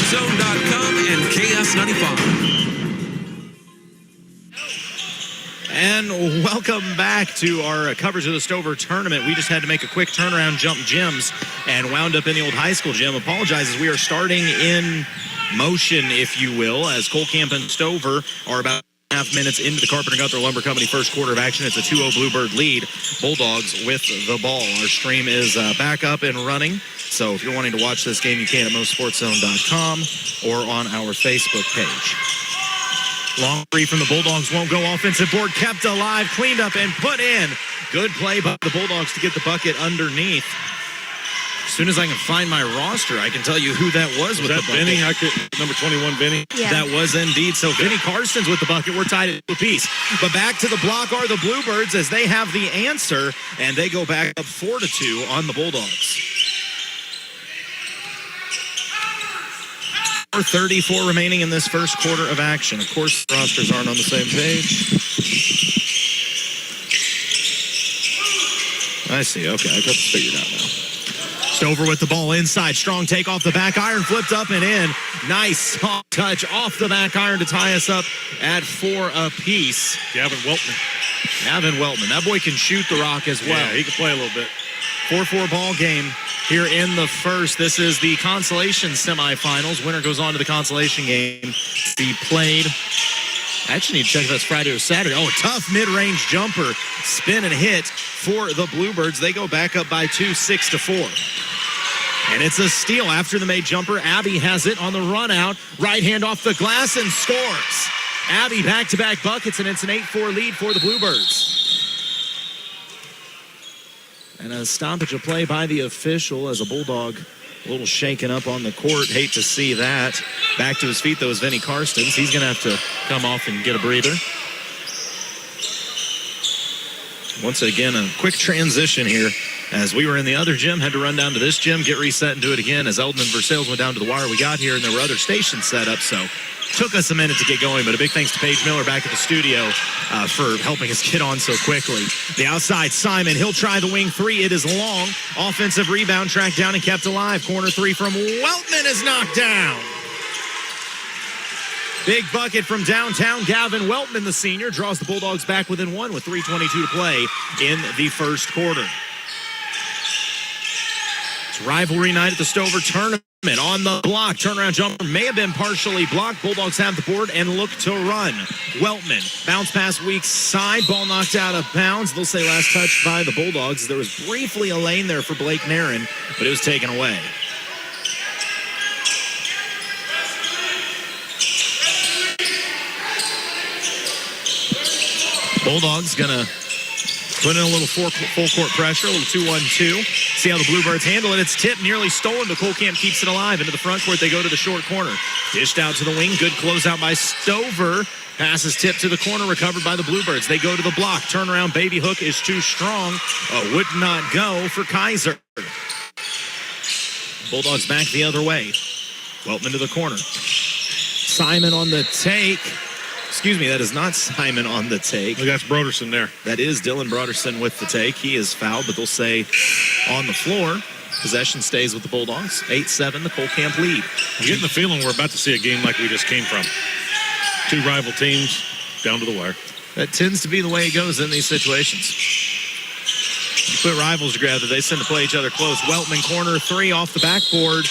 MoSportsZone.com and KS95. And welcome back to our coverage of the Stover tournament. We just had to make a quick turnaround, jump gyms, and wound up in the old high school gym. Apologizes, we are starting in motion, if you will, as Cole Camp and Stover are about half minutes into the Carpenter Gunther Lumber Company first quarter of action. It's a 2-0 Bluebird lead. Bulldogs with the ball. Our stream is back up and running. So if you're wanting to watch this game, you can at MoSportsZone.com or on our Facebook page. Long three from the Bulldogs won't go. Offensive board kept alive, cleaned up, and put in. Good play by the Bulldogs to get the bucket underneath. As soon as I can find my roster, I can tell you who that was with the bucket. Vinny? Number 21, Vinny? Yeah. That was indeed. So Vinny Carson's with the bucket. We're tied at a piece. But back to the block are the Bluebirds as they have the answer, and they go back up 4-2 on the Bulldogs. 34 remaining in this first quarter of action. Of course, the rosters aren't on the same page. I see. Okay, I got this figured out now. Stover with the ball inside. Strong take off the back iron. Flipped up and in. Nice soft touch off the back iron to tie us up at 4 apiece. Gavin Weltman. That boy can shoot the rock as well. Yeah, he can play a little bit. 4-4 ball game here in the first. This is the consolation semifinals. Winner goes on to the consolation game to be played. I actually need to check if that's Friday or Saturday. Oh, tough mid-range jumper. Spin and hit for the Bluebirds. They go back up by 2, 6-4. And it's a steal after the made jumper. Abby has it on the run out. Right hand off the glass and scores. Abby back-to-back buckets, and it's an 8-4 lead for the Bluebirds. And a stoppage of play by the official as a Bulldog a little shaken up on the court. Hate to see that. Back to his feet, though, is Vinny Karstens. He's going to have to come off and get a breather. Once again, a quick transition here. As we were in the other gym, had to run down to this gym, get reset and do it again. As Eldon and Versailles went down to the wire, we got here, and there were other stations set up, so took us a minute to get going, but a big thanks to Paige Miller back at the studio for helping us get on so quickly. The outside, Simon, he'll try the wing three. It is long. Offensive rebound tracked down and kept alive. Corner three from Weltman is knocked down. Big bucket from downtown. Gavin Weltman, the senior, draws the Bulldogs back within one with 3:22 to play in the first quarter. It's rivalry night at the Stover tournament. On the block, turnaround jumper may have been partially blocked. Bulldogs have the board and look to run. Weltman, bounce pass weak side, ball knocked out of bounds. They'll say last touch by the Bulldogs. There was briefly a lane there for Blake Nairn, but it was taken away. Bulldogs gonna put in a little full court pressure, a little 2-1-2. See how the Bluebirds handle it. It's tipped, nearly stolen, but Cole Camp keeps it alive. Into the front court, they go to the short corner. Dished out to the wing, good closeout by Stover. Passes tipped to the corner, recovered by the Bluebirds. They go to the block. Turnaround, baby hook is too strong. Would not go for Kaiser. Bulldogs back the other way. Weltman to the corner. Simon on the take. Excuse me, that is not Simon on the take. Oh, that's Broderson there. That is Dylan Broderson with the take. He is fouled, but they'll say on the floor. Possession stays with the Bulldogs. 8-7, the Cole Camp lead. I'm getting the feeling we're about to see a game like we just came from. Two rival teams down to the wire. That tends to be the way it goes in these situations. You put rivals together, they tend to play each other close. Weltman corner three off the backboard.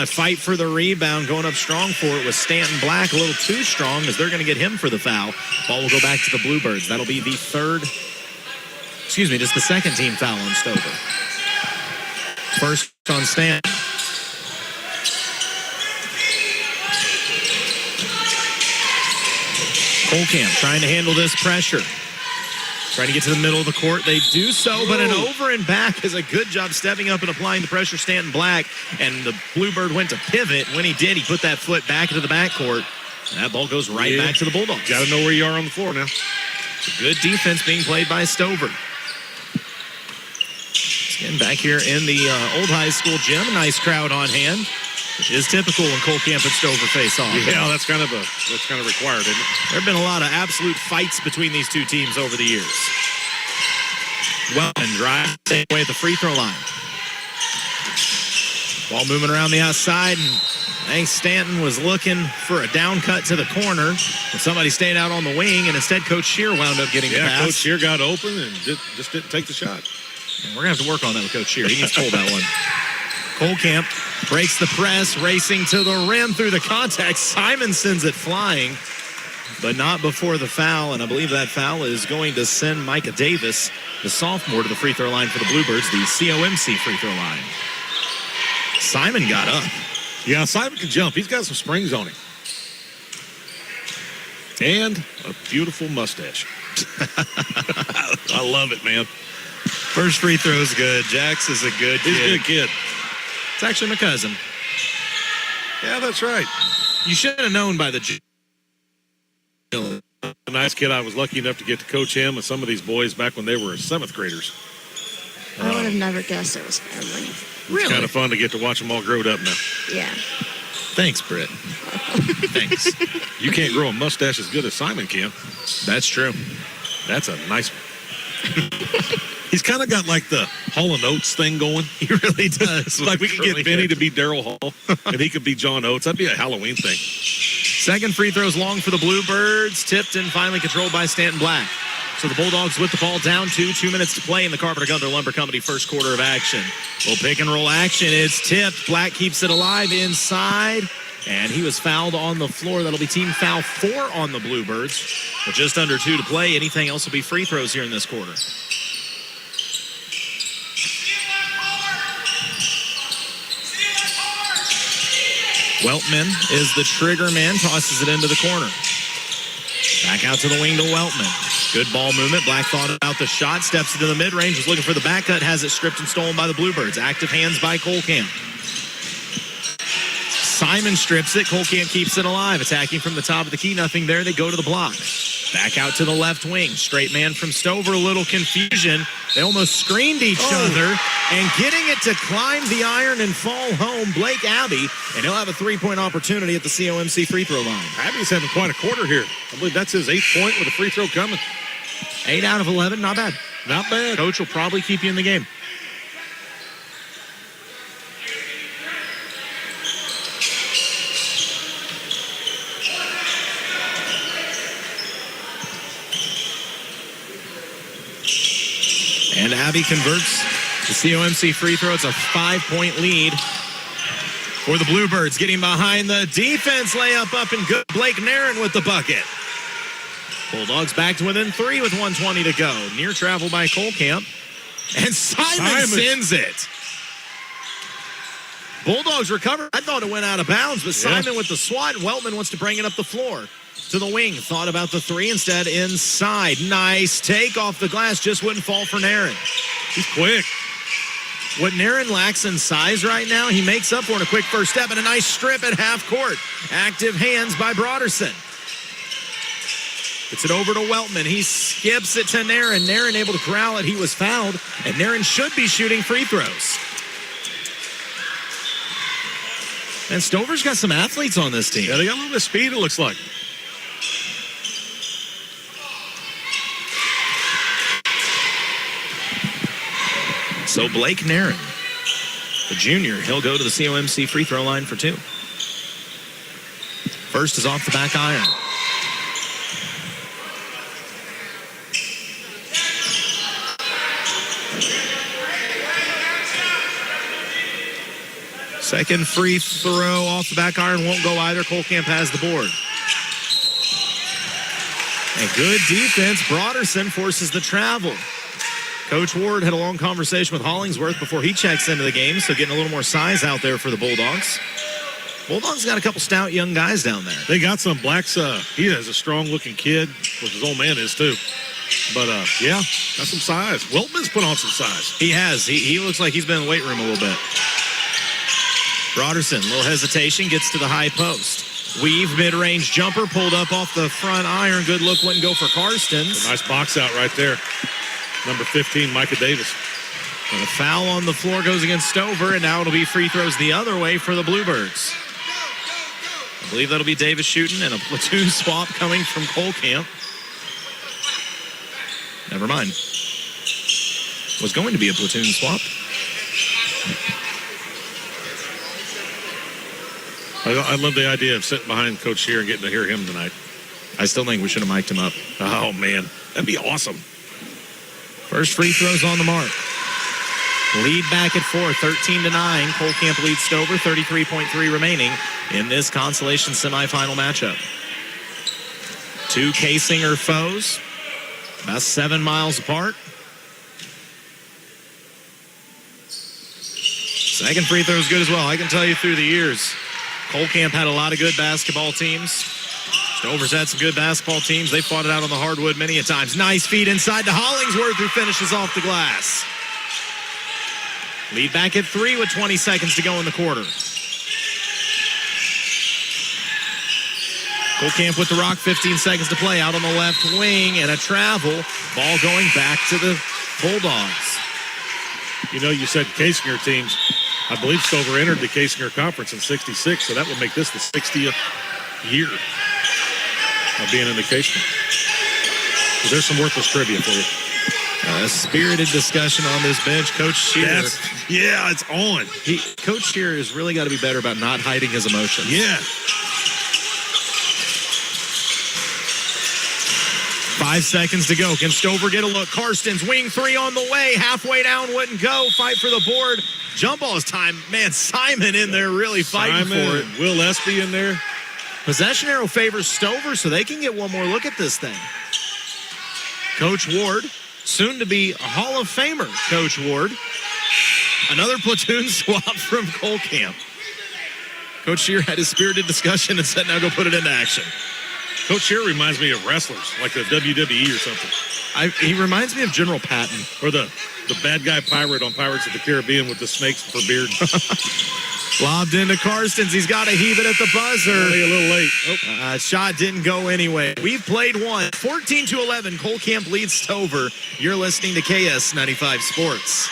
Fight for the rebound, going up strong for it was Stanton Black, a little too strong as they're going to get him for the foul. Ball will go back to the Bluebirds. That'll be the just the second team foul on Stover. First on Stanton. Cole Camp trying to handle this pressure. Trying to get to the middle of the court. They do so, but an over and back is a good job stepping up and applying the pressure, Stanton Black. And the Bluebird went to pivot. When he did, he put that foot back into the backcourt. And that ball goes right back to the Bulldogs. Got to know where you are on the floor now. It's a good defense being played by Stover. Again, back here in the old high school gym. A nice crowd on hand, which is typical when Cole Camp and Stover face off. Yeah, that's kind of required, isn't it? There have been a lot of absolute fights between these two teams over the years. Weltman drive, take away at the free throw line. Ball moving around the outside, and I think Stanton was looking for a down cut to the corner, but somebody stayed out on the wing, and instead Coach Shear wound up getting the pass. Coach Shear got open and just didn't take the shot. And we're going to have to work on that with Coach Shear. He needs to hold that one. Kohlkamp breaks the press, racing to the rim through the contact. Simon sends it flying, but not before the foul, and I believe that foul is going to send Micah Davis, the sophomore, to the free throw line for the Bluebirds, the COMC free throw line. Simon got up. Yeah, Simon can jump. He's got some springs on him. And a beautiful mustache. I love it, man. First free throw is good. Jax is a good kid. He's a good kid. It's actually my cousin. Yeah, that's right. You should have known by the... A nice kid. I was lucky enough to get to coach him and some of these boys back when they were 7th graders. I would have never guessed it was family. It's kind of fun to get to watch them all grow up now. Yeah. Thanks, Britt. Thanks. You can't grow a mustache as good as Simon can. That's true. That's a nice one. He's kind of got like the Hall & Oates thing going. He really does. Like we could get Benny to be Daryl Hall, and he could be John Oates. That'd be a Halloween thing. Second free throw is long for the Bluebirds. Tipped and finally controlled by Stanton Black. So the Bulldogs with the ball down 2 minutes to play in the Carpenter Gunther Lumber Company first quarter of action. Little pick and roll action. It's tipped. Black keeps it alive inside. And he was fouled on the floor. That'll be team foul 4 on the Bluebirds. With just under 2 to play, anything else will be free throws here in this quarter. Weltman is the trigger man, tosses it into the corner. Back out to the wing to Weltman. Good ball movement. Black thought about the shot, steps into the mid-range, was looking for the back cut, has it stripped and stolen by the Bluebirds. Active hands by Kohlkamp. Simon strips it. Kohlkamp keeps it alive. Attacking from the top of the key. Nothing there. They go to the block. Back out to the left wing. Straight man from Stover. A little confusion. They almost screened each other. And getting it to climb the iron and fall home, Blake Abbey. And he'll have a 3-point opportunity at the COMC free throw line. Abbey's having quite a quarter here. I believe that's his 8th point with a free throw coming. 8 out of 11. Not bad. Not bad. Coach will probably keep you in the game. And Abbey converts the COMC free throw. It's a 5-point lead for the Bluebirds. Getting behind the defense. Layup up and good. Blake Nairn with the bucket. Bulldogs back to within 3 with 1:20 to go. Near travel by Kohlkamp. And Simon sends it. Bulldogs recover. I thought it went out of bounds, but Simon with the swat. Weltman wants to bring it up the floor. To the wing. Thought about the 3 instead. Inside. Nice take off the glass. Just wouldn't fall for Nairn. He's quick. What Nairn lacks in size right now, he makes up for in a quick first step and a nice strip at half court. Active hands by Broderson. Gets it over to Weltman. He skips it to Nairn. Nairn able to corral it. He was fouled, and Nairn should be shooting free throws. And Stover's got some athletes on this team. Yeah, they got a little bit of speed, it looks like. So Blake Nairn, the junior, he'll go to the COMC free throw line for 2. First is off the back iron. Second free throw off the back iron won't go either. Kohlkamp has the board. And good defense. Broderson forces the travel. Coach Ward had a long conversation with Hollingsworth before he checks into the game, so getting a little more size out there for the Bulldogs. Bulldogs got a couple stout young guys down there. They got some. Black's, he is a strong-looking kid, which his old man is too. But, yeah, got some size. Weltman's put on some size. He has. He looks like he's been in the weight room a little bit. Broderson, little hesitation, gets to the high post. Weave, mid-range jumper, pulled up off the front iron. Good look, wouldn't go for Karstens. A nice box out right there. Number 15, Micah Davis. And a foul on the floor goes against Stover, and now it'll be free throws the other way for the Bluebirds. I believe that'll be Davis shooting, and a platoon swap coming from Kohlkamp. Never mind. Was going to be a platoon swap. I love the idea of sitting behind Coach Shear and getting to hear him tonight. I still think we should have mic'd him up. Oh, man. That'd be awesome. First free throws on the mark. Lead back at 4, 13-9. Colcamp leads Stover, 33.3 remaining in this consolation semifinal matchup. Two K-Singer foes, about 7 miles apart. Second free throw is good as well. I can tell you through the years, Colcamp had a lot of good basketball teams. Stover's had some good basketball teams. They fought it out on the hardwood many a times. Nice feed inside to Hollingsworth, who finishes off the glass. Lead back at 3 with 20 seconds to go in the quarter. Colcamp with the rock, 15 seconds to play. Out on the left wing and a travel. Ball going back to the Bulldogs. You know, you said K-Singer teams. I believe Stover entered the K-Singer Conference in '66, so that would make this the 60th year of being in the K-Singer. So there's some worthless trivia for you. A spirited discussion on this bench. Coach Shear. Yeah, it's on. Coach Shear has really got to be better about not hiding his emotions. Yeah. 5 seconds to go. Can Stover get a look? Karsten's wing 3 on the way. Halfway down, wouldn't go. Fight for the board. Jump ball is time. Man, Simon in there really fighting for it. Will Espy in there. Possession arrow favors Stover, so they can get one more look at this thing. Coach Ward, soon to be a Hall of Famer, Coach Ward. Another platoon swap from Colcamp. Coach Shear had his spirited discussion and said, now go put it into action. Coach Shear reminds me of wrestlers, like the WWE or something. He reminds me of General Patton. Or the bad guy pirate on Pirates of the Caribbean with the snakes for beard. Lobbed into Karstens. He's got to heave it at the buzzer. Only a little late. Shot didn't go anyway. We've played one. 14-11. Colcamp leads Stover. You're listening to KS95 Sports.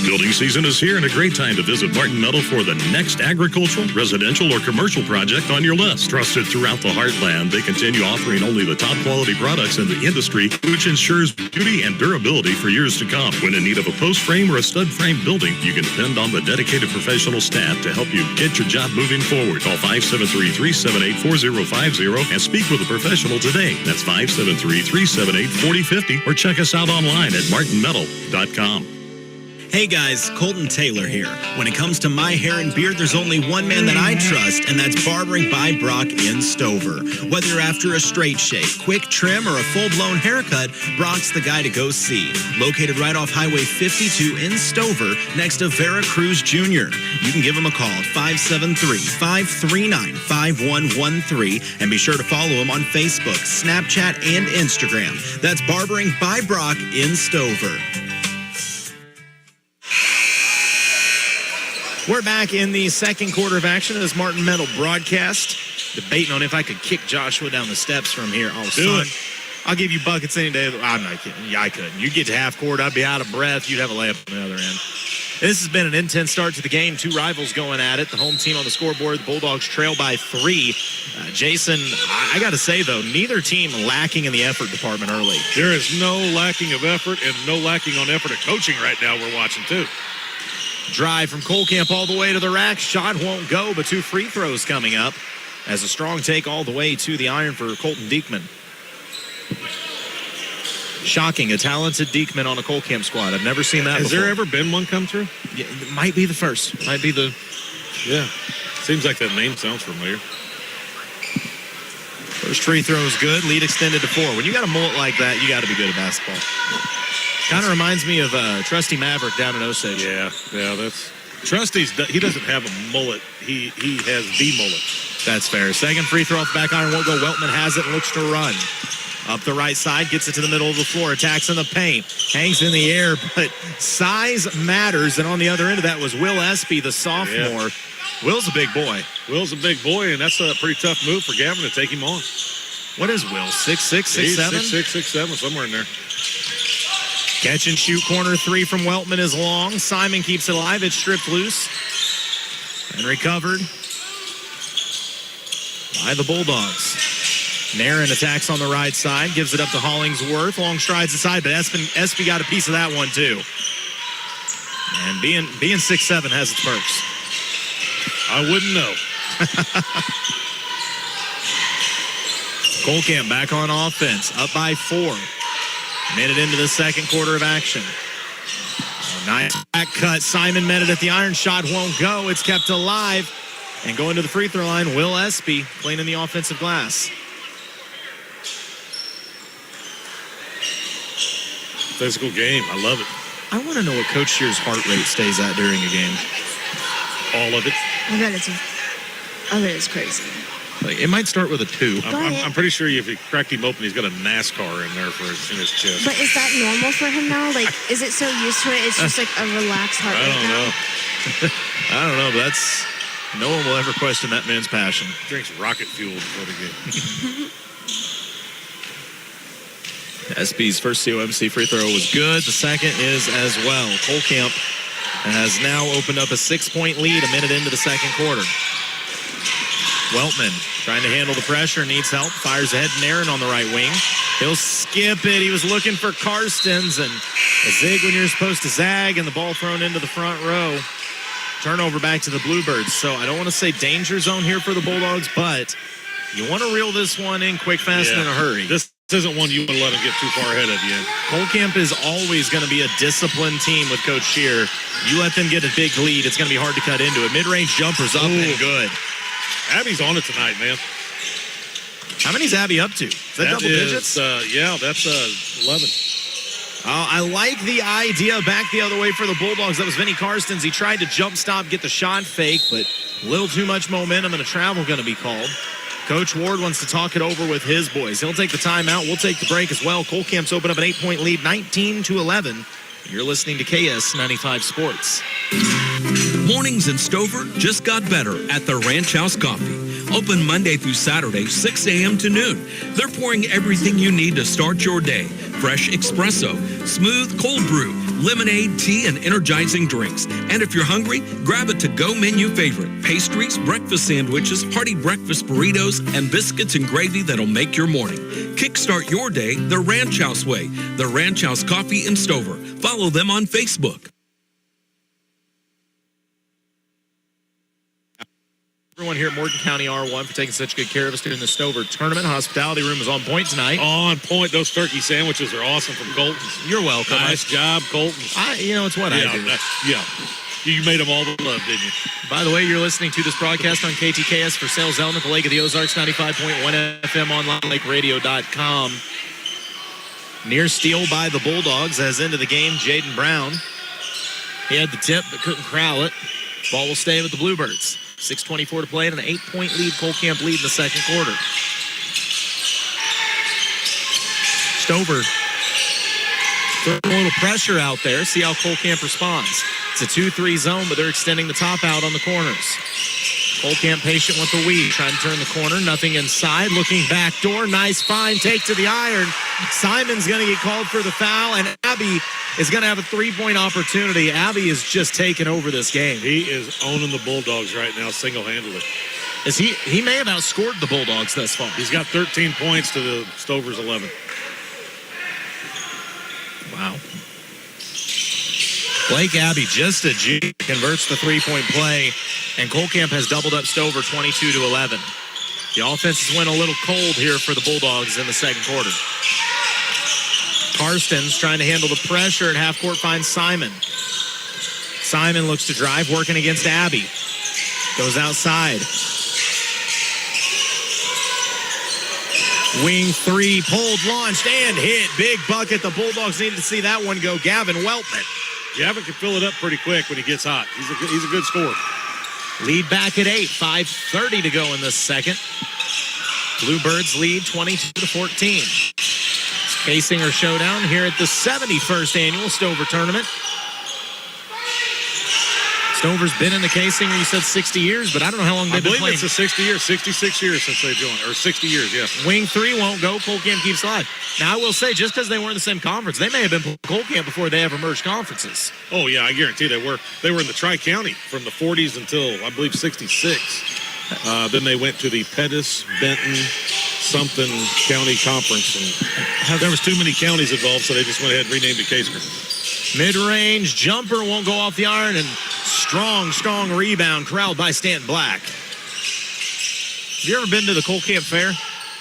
Building season is here and a great time to visit Martin Meadow for the next agricultural, residential, or commercial project on your list. Trusted throughout the heartland, they continue offering only the top quality products in the industry, which ensures beauty and durability for years to come. When in need of a post frame or a stud frame building, you can depend on the dedicated professional staff to help you get your job moving forward. Call 573-378-4050 and speak with a professional today. That's 573-378-4050 or check us out online at martinmetal.com. Hey guys, Colton Taylor here. When it comes to my hair and beard, there's only one man that I trust, and that's Barbering by Brock in Stover. Whether you're after a straight shave, quick trim, or a full-blown haircut, Brock's the guy to go see. Located right off Highway 52 in Stover, next to Vera Cruz Jr. You can give him a call at 573-539-5113, and be sure to follow him on Facebook, Snapchat, and Instagram. That's Barbering by Brock in Stover. We're back in the second quarter of action as Martin Meadow broadcast. Debating on if I could kick Joshua down the steps from here. Oh, son, I'll give you buckets any day. I'm not kidding. Yeah, I couldn't. You'd get to half court. I'd be out of breath. You'd have a layup on the other end. This has been an intense start to the game. Two rivals going at it. The home team on the scoreboard. The Bulldogs trail by 3. Jason, I got to say, though, neither team lacking in the effort department early. There is no lacking of effort and no lacking on effort of coaching right now we're watching, too. Drive from Colcamp all the way to the rack. Shot won't go, but 2 free throws coming up as a strong take all the way to the iron for Colton Diekman. Shocking, a talented Diekman on a Colcamp squad. I've never seen that Has before. there ever been one come through? Yeah, it might be the first. Might be the... Yeah. Seems like that name sounds familiar. First free throw is good. Lead extended to 4. When you got a mullet like that, you got to be good at basketball. Kind of reminds me of Trusty Maverick down in Osage. Yeah, that's... Trusty's, he doesn't have a mullet. He has the mullet. That's fair. Second free throw off the back iron won't go. Weltman has it and looks to run. Up the right side, gets it to the middle of the floor, attacks in the paint, hangs in the air, but size matters. And on the other end of that was Will Espy, the sophomore. Yeah. Will's a big boy. Will's a big boy, and that's a pretty tough move for Gavin to take him on. What is Will, 6'6", 6'7"? 6'6", 6'7", somewhere in there. Catch and shoot corner 3 from Weltman is long. Simon keeps it alive. It's stripped loose and recovered by the Bulldogs. Nairn attacks on the right side, gives it up to Hollingsworth. Long strides aside, but Espy got a piece of that one too. And being 6'7" has its perks. I wouldn't know. Kohlkamp back on offense, up by 4. Minute into the second quarter of action. Nice back cut. Simon met it at the iron. Shot won't go. It's kept alive. And going to the free throw line, Will Espy playing in the offensive glass. Physical game. I love it. I want to know what Coach Shear's heart rate stays at during a game. All of it. I bet it's crazy. Like, it might start with a 2. I'm pretty sure if you cracked him open, he's got a NASCAR in there in his chest. But is that normal for him now? Like, is it so used to it? It's just like a relaxed heart rate I don't now? know. I don't know, but that's... No one will ever question that man's passion. Drinks rocket fuel before the game. SB's first COMC free throw was good. The second is as well. Kohlkamp has now opened up a 6-point lead a minute into the second quarter. Weltman trying to handle the pressure, needs help. Fires ahead, Nairn on the right wing. He'll skip it. He was looking for Karstens, and a zig when you're supposed to zag, and the ball thrown into the front row. Turnover back to the Bluebirds. So I don't want to say danger zone here for the Bulldogs, but you want to reel this one in quick, fast, and in a hurry. This isn't one you want to let them get too far ahead of you. Kohlkamp is always going to be a disciplined team with Coach Shear. You let them get a big lead, it's going to be hard to cut into it. Mid-range jumpers up and good. Abby's on it tonight, man. How many's Abby up to? Is that double digits? Yeah, that's 11. I like the idea back the other way for the Bulldogs. That was Vinny Karstens. He tried to jump stop, get the shot fake, but a little too much momentum and a travel going to be called. Coach Ward wants to talk it over with his boys. He'll take the timeout. We'll take the break as well. Kohlkamp's open up an 8-point lead, 19-11. You're listening to KS95 Sports. Mornings in Stover just got better at the Ranch House Coffee. Open Monday through Saturday, 6 a.m. to noon. They're pouring everything you need to start your day. Fresh espresso, smooth cold brew, lemonade, tea, and energizing drinks. And if you're hungry, grab a to-go menu favorite. Pastries, breakfast sandwiches, hearty breakfast burritos, and biscuits and gravy that'll make your morning. Kickstart your day the Ranch House way. The Ranch House Coffee in Stover. Follow them on Facebook. Everyone here at Morgan County R1 for taking such good care of us during the Stover tournament. Hospitality room is on point tonight. On point. Those turkey sandwiches are awesome from Colton's. You're welcome. Nice job, Colton's. It's what I do. Yeah. You made them all the love, didn't you? By the way, you're listening to this broadcast on KTKS for Sales Element, the Lake of the Ozarks, 95.1 FM online, lakeradio.com. Near steal by the Bulldogs as into the game, Jaden Brown. He had the tip but couldn't corral it. Ball will stay with the Bluebirds. 6:24 to play and an 8-point lead. Kohlkamp lead in the second quarter. Stover throwing a little pressure out there. See how Kohlkamp responds. It's a 2-3 zone, but they're extending the top out on the corners. Kohlkamp patient with the weave, trying to turn the corner. Nothing inside. Looking back door. Nice find. Take to the iron. Simon's going to get called for the foul, and Abbey is going to have a 3-point opportunity. Abbey is just taking over this game. He is owning the Bulldogs right now, single-handedly. He may have outscored the Bulldogs thus far. He's got 13 points to the Stover's 11. Wow. Blake Abbey, just a G, converts the 3-point play, and Kohlkamp has doubled up Stover 22-11. The offenses went a little cold here for the Bulldogs in the second quarter. Karstens trying to handle the pressure at half court, finds Simon. Simon looks to drive, working against Abbey. Goes outside. Wing 3, pulled, launched, and hit. Big bucket. The Bulldogs needed to see that one go. Gavin Weltman. Gavin can fill it up pretty quick when he gets hot. He's a good scorer. Lead back at 8. 5:30 to go in the second. Bluebirds lead 22-14. Casinger showdown here at the 71st annual Stover tournament. Stover's been in the Casinger, you said 60 years, but I don't know how long they've been playing. I believe it's 60 years, 66 years since they joined, or 60 years, yeah. Wing 3 won't go. Kohlkamp keeps alive. Now, I will say, just because they were in the same conference, they may have been Kohlkamp before they ever merged conferences. Oh, yeah, I guarantee they were. They were in the Tri-County from the 40s until, I believe, 66. Then they went to the Pettis, Benton, something county conference. And there was too many counties involved, so they just went ahead and renamed it Casinger. Mid-range jumper won't go off the iron, and strong rebound corralled by Stanton Black. Have you ever been to the Cole Camp Fair?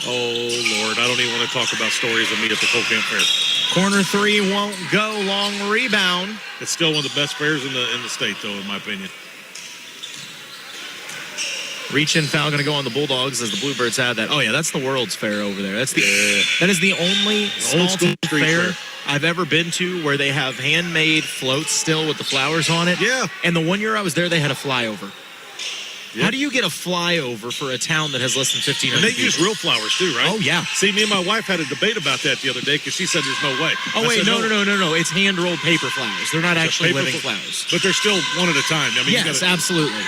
Oh, Lord, I don't even want to talk about stories of me at the Cole Camp Fair. Corner three won't go. Long rebound. It's still one of the best fairs in the state, though, in my opinion. Reach-in foul going to go on the Bulldogs as the Bluebirds have that. Oh, yeah, that's the World's Fair over there. That is the only small school town street fair fair I've ever been to where they have handmade floats still with the flowers on it. Yeah. And the one year I was there, they had a flyover. Yep. How do you get a flyover for a town that has less than 1,500 And they people? use real flowers, too, right? Oh, yeah. See, me and my wife had a debate about that the other day because she said there's no way. Oh, I wait, said, no. It's hand-rolled paper flowers. They're not actually paper living fl- flowers. But they're still one at a time. I mean, Yes, absolutely.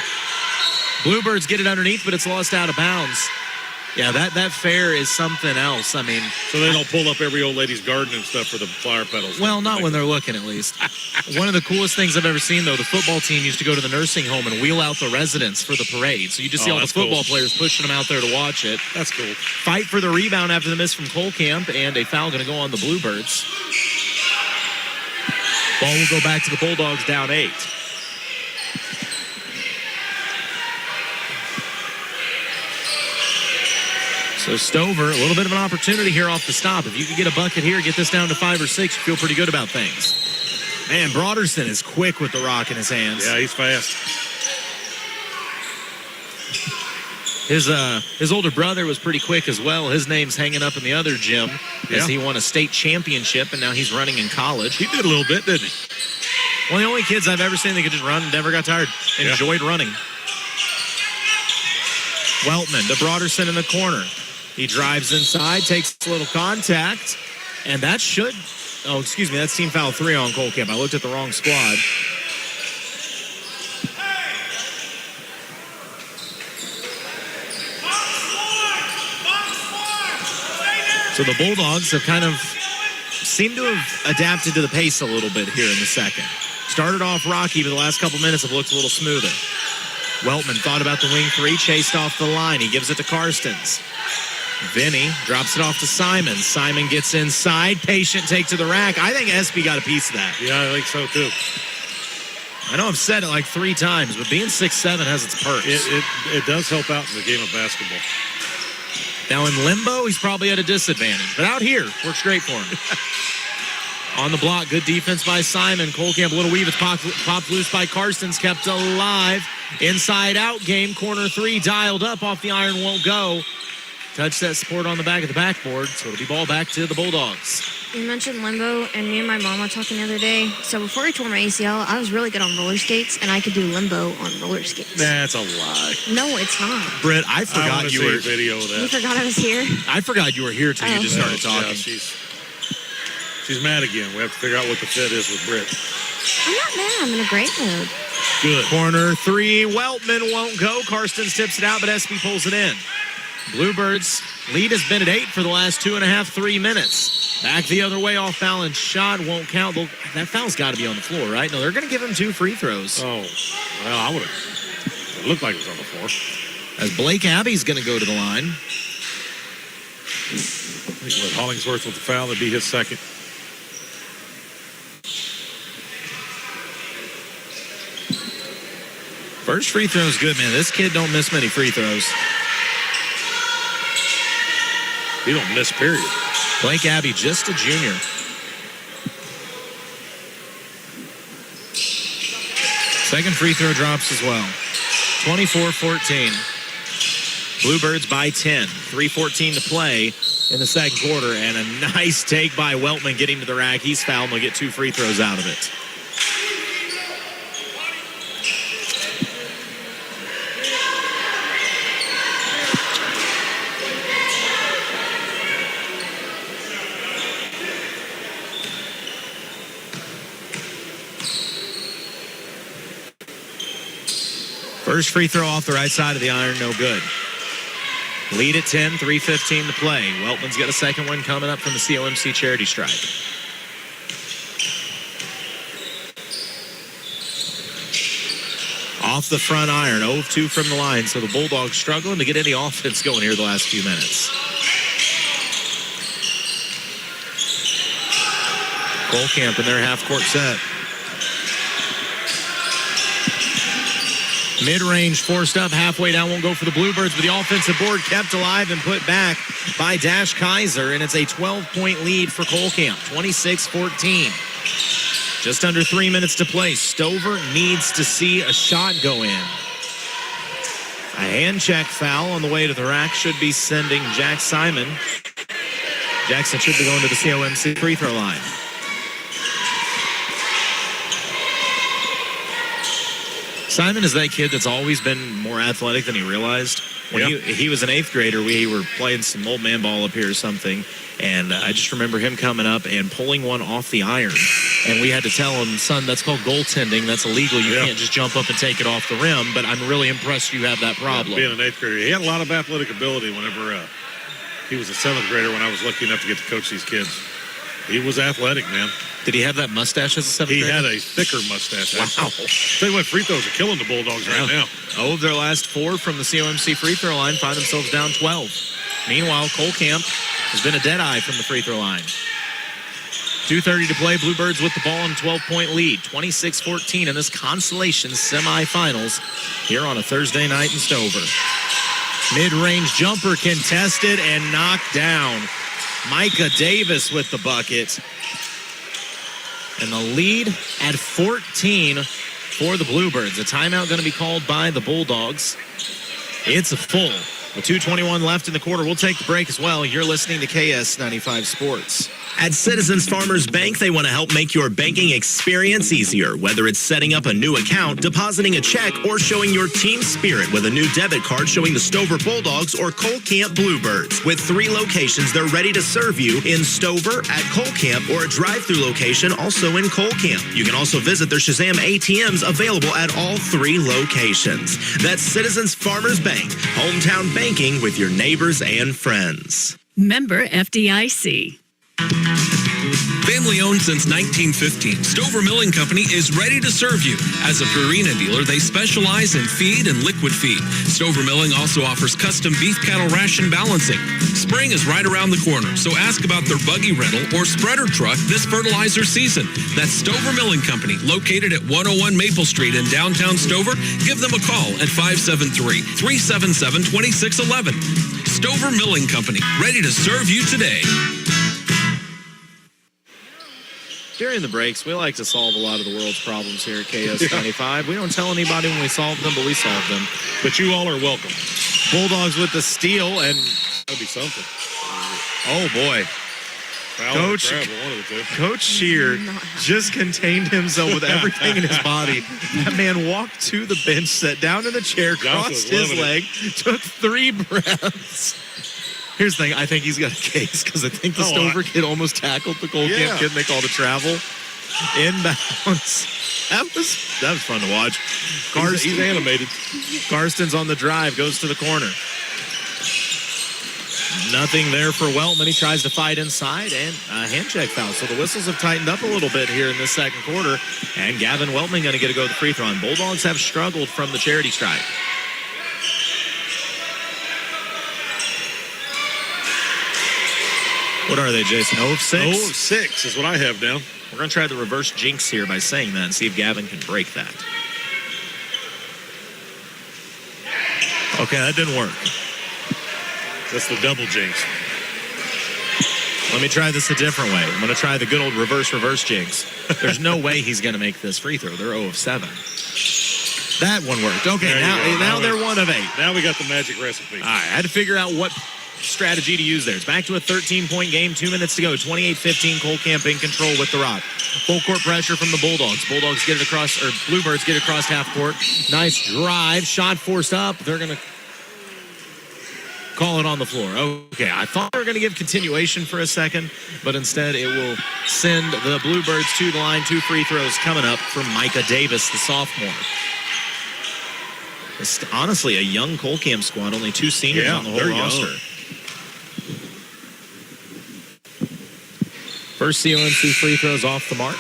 Bluebirds get it underneath, but it's lost out of bounds. Yeah, that fair is something else. I mean, so they don't pull up every old lady's garden and stuff for the flower petals. well, not when they're looking, at least. One of the coolest things I've ever seen, though, the football team used to go to the nursing home and wheel out the residents for the parade. So you just see all the football players pushing them out there to watch it. That's cool. Fight for the rebound after the miss from Cole Camp, and a foul going to go on the Bluebirds. Ball will go back to the Bulldogs, down 8. So Stover, a little bit of an opportunity here off the stop. If you could get a bucket here, get this down to 5 or 6, you feel pretty good about things. Man, Broderson is quick with the rock in his hands. Yeah, he's fast. His older brother was pretty quick as well. His name's hanging up in the other gym as he won a state championship, and now he's running in college. He did a little bit, didn't he? One of the only kids I've ever seen that could just run and never got tired. Enjoyed running. Weltman to Broderson in the corner. He drives inside, takes a little contact, and that should... Oh, excuse me, that's team foul 3 on Cole Camp. I looked at the wrong squad. So the Bulldogs have kind of seemed to have adapted to the pace a little bit here in the second. Started off rocky, but the last couple minutes have looked a little smoother. Weltman thought about the wing 3, chased off the line. He gives it to Karstens. Vinny drops it off to Simon. Simon gets inside. Patient take to the rack. I think SB got a piece of that. Yeah, I think so, too. I know I've said it like 3 times, but being 6'7" has its perks. It does help out in the game of basketball. Now in limbo, he's probably at a disadvantage. But out here, works great for him. On the block, good defense by Simon. Cole Camp, a little weave. It's popped loose by Karstens, kept alive. Inside out game, corner 3, dialed up off the iron, won't go. Touch that support on the back of the backboard, so it'll be ball back to the Bulldogs. You mentioned limbo, and me and my mom were talking the other day. So before I tore my ACL, I was really good on roller skates, and I could do limbo on roller skates. That's a lie. No, it's not. Britt, I I want forgot to you see were. a video of You that. forgot I was here? I forgot you were here till you just started talking. Yeah, she's mad again. We have to figure out what the fit is with Britt. I'm not mad. I'm in a great mood. Good. Corner 3, Weltman won't go. Karstens tips it out, but SB pulls it in. Bluebirds lead has been at 8 for the last 2.5, 3 minutes. Back the other way off balance shot, won't count. That foul's got to be on the floor, right? No, they're going to give him 2 free throws. Oh, well, I would have. It looked like it was on the floor. As Blake Abbey's going to go to the line. I think with Hollingsworth with the foul, that'd be his second. First free throw's good, man. This kid don't miss many free throws. He don't miss, period. Blake Abbey, just a junior. Second free throw drops as well. 24-14. Bluebirds by 10. 3:14 to play in the second quarter. And a nice take by Weltman getting to the rack. He's fouled and they'll get 2 free throws out of it. First free throw off the right side of the iron, no good. Lead at 10, 3:15 to play. Weltman's got a second one coming up from the COMC charity stripe. Off the front iron, 0 of 2 from the line, so the Bulldogs struggling to get any offense going here the last few minutes. Cole Camp in their half-court set. Mid-range forced up, halfway down, won't go for the Bluebirds, but the offensive board kept alive and put back by Dash Kaiser, and it's a 12-point lead for Colcamp, 26-14. Just under 3 minutes to play. Stover needs to see a shot go in. A hand check foul on the way to the rack should be sending Jack Simon. Jackson should be going to the COMC free throw line. Simon is that kid that's always been more athletic than he realized. When he was an 8th grader, we were playing some old man ball up here or something, and I just remember him coming up and pulling one off the iron. And we had to tell him, son, that's called goaltending. That's illegal. You can't just jump up and take it off the rim, but I'm really impressed you have that problem. Being an 8th grader, he had a lot of athletic ability whenever he was a 7th grader when I was lucky enough to get to coach these kids. He was athletic, man. Did he have that mustache as a 7th grader? He had a thicker mustache. Wow. Tell you what, free throws are killing the Bulldogs right now. Oh, their last 4 from the COMC free throw line find themselves down 12. Meanwhile, Colcamp has been a dead eye from the free throw line. 2:30 to play. Bluebirds with the ball in a 12-point lead. 26-14 in this consolation semifinals here on a Thursday night in Stover. Mid-range jumper contested and knocked down. Micah Davis with the bucket. And the lead at 14 for the Bluebirds. A timeout going to be called by the Bulldogs. It's a full. With 2:21 left in the quarter, we'll take the break as well. You're listening to KS95 Sports. At Citizens Farmers Bank, they want to help make your banking experience easier, whether it's setting up a new account, depositing a check, or showing your team spirit with a new debit card showing the Stover Bulldogs or Colcamp Bluebirds. With 3 locations, they're ready to serve you in Stover, at Colcamp, or a drive-through location also in Colcamp. You can also visit their Shazam ATMs available at all 3 locations. That's Citizens Farmers Bank, hometown banking with your neighbors and friends. Member FDIC. Family owned since 1915, Stover Milling Company is ready to serve you. As a Purina dealer, they specialize in feed and liquid feed. Stover Milling also offers custom beef cattle ration balancing. Spring is right around the corner, so ask about their buggy rental or spreader truck this fertilizer season. That's Stover Milling Company, located at 101 Maple Street in downtown Stover. Give them a call at 573-377-2611. Stover Milling Company, ready to serve you today. During the breaks, we like to solve a lot of the world's problems here at KS95. We don't tell anybody when we solve them, but we solve them. But you all are welcome. Bulldogs with the steal, and That'll be something. oh boy, Foul or Coach- grab, one of the two. Coach Shear just contained himself with everything in his body. That man walked to the bench, sat down in the chair, Johnson crossed was his loving leg, took 3 breaths. Here's the thing, I think he's got a case because I think the Stover kid almost tackled the Colcamp kid and they called a travel. Inbounds. That was fun to watch. He's animated. Karsten's on the drive, goes to the corner. Nothing there for Weltman. He tries to fight inside, and a hand check foul. So the whistles have tightened up a little bit here in this second quarter, and Gavin Weltman going to get a go at the free throw. And Bulldogs have struggled from the charity stripe. What are they, Jason? 0 of 6? 0 of 6 is what I have down. We're going to try the reverse jinx here by saying that and see if Gavin can break that. Okay, that didn't work. That's the double jinx. Let me try this a different way. I'm going to try the good old reverse jinx. There's no way he's going to make this free throw. They're 0 of 7. That one worked. Okay, now they're 1 of 8. Now we got the magic recipe. All right, I had to figure out what strategy to use there. It's back to a 13-point game, 2 minutes to go. 28-15, Colcamp in control with the rock. Full court pressure from the Bulldogs. Bulldogs get it across, or Bluebirds get it across half court. Nice drive, shot forced up. They're going to call it on the floor. Okay, I thought they were going to give continuation for a second, but instead it will send the Bluebirds to the line. 2 free throws coming up from Micah Davis, the sophomore. It's honestly a young Colcamp squad, only 2 seniors on the whole roster. Young. First COMC free throws off the mark.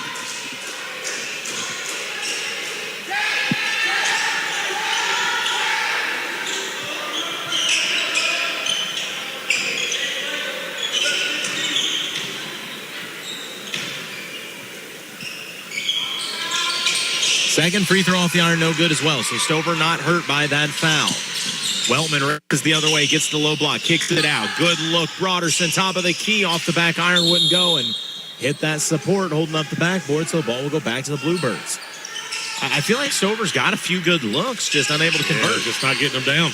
Second free throw off the iron, no good as well. So Stover not hurt by that foul. Weltman races the other way, gets the low block, kicks it out. Good look, Broderson, top of the key, off the back iron, wouldn't go, and hit that support, holding up the backboard, so the ball will go back to the Bluebirds. I feel like Stover's got a few good looks, just unable to convert. Yeah, just not getting them down.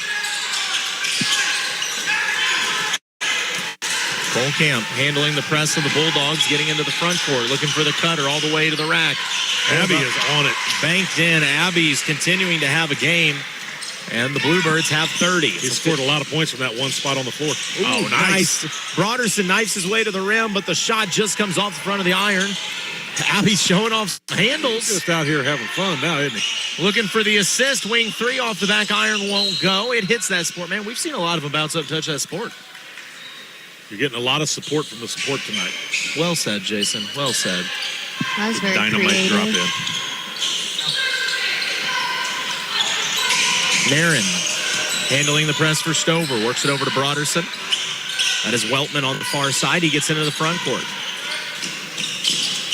Kohlkamp handling the press of the Bulldogs, getting into the front court, looking for the cutter all the way to the rack. Abby is on it. Banked in. Abby's continuing to have a game, and the Bluebirds have 30. He scored a lot of points from that one spot on the floor. Ooh, nice. Broderson knifes his way to the rim, but the shot just comes off the front of the iron. Abby's showing off some handles. Just out here having fun now, isn't he? Looking for the assist. Wing three off the back iron won't go. It hits that sport. Man, we've seen a lot of them bounce up, touch that sport. You're getting a lot of support from the support tonight. Well said, Jason. Well said. That was very Dynamite creative. drop in. Marin handling the press for Stover. Works it over to Broderson. That is Weltman on the far side. He gets into the front court.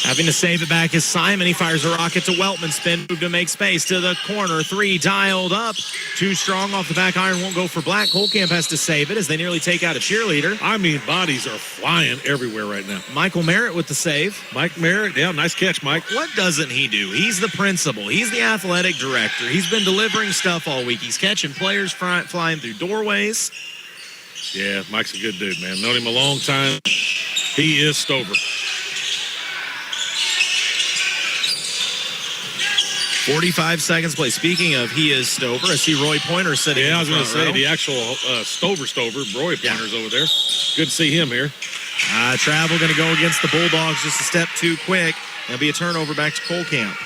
Having to save it back is Simon. He fires a rocket to Weltman. Spin move to make space to the corner. Three dialed up. Too strong off the back iron. Won't go for Black. Kohlkamp has to save it as they nearly take out a cheerleader. I mean, bodies are flying everywhere right now. Michael Merritt with the save. Mike Merritt, yeah, nice catch, Mike. What doesn't he do? He's the principal. He's the athletic director. He's been delivering stuff all week. He's catching players flying through doorways. Yeah, Mike's a good dude, man. Known him a long time. He is Stover. 45 seconds play. Speaking of he is Stover, I see Roy Pointer sitting. Yeah, I was going to say, row. the actual Stover, Roy Pointer's over there. Good to see him here. Travel going to go against the Bulldogs just a step too quick. There'll be a turnover back to Kohlkamp.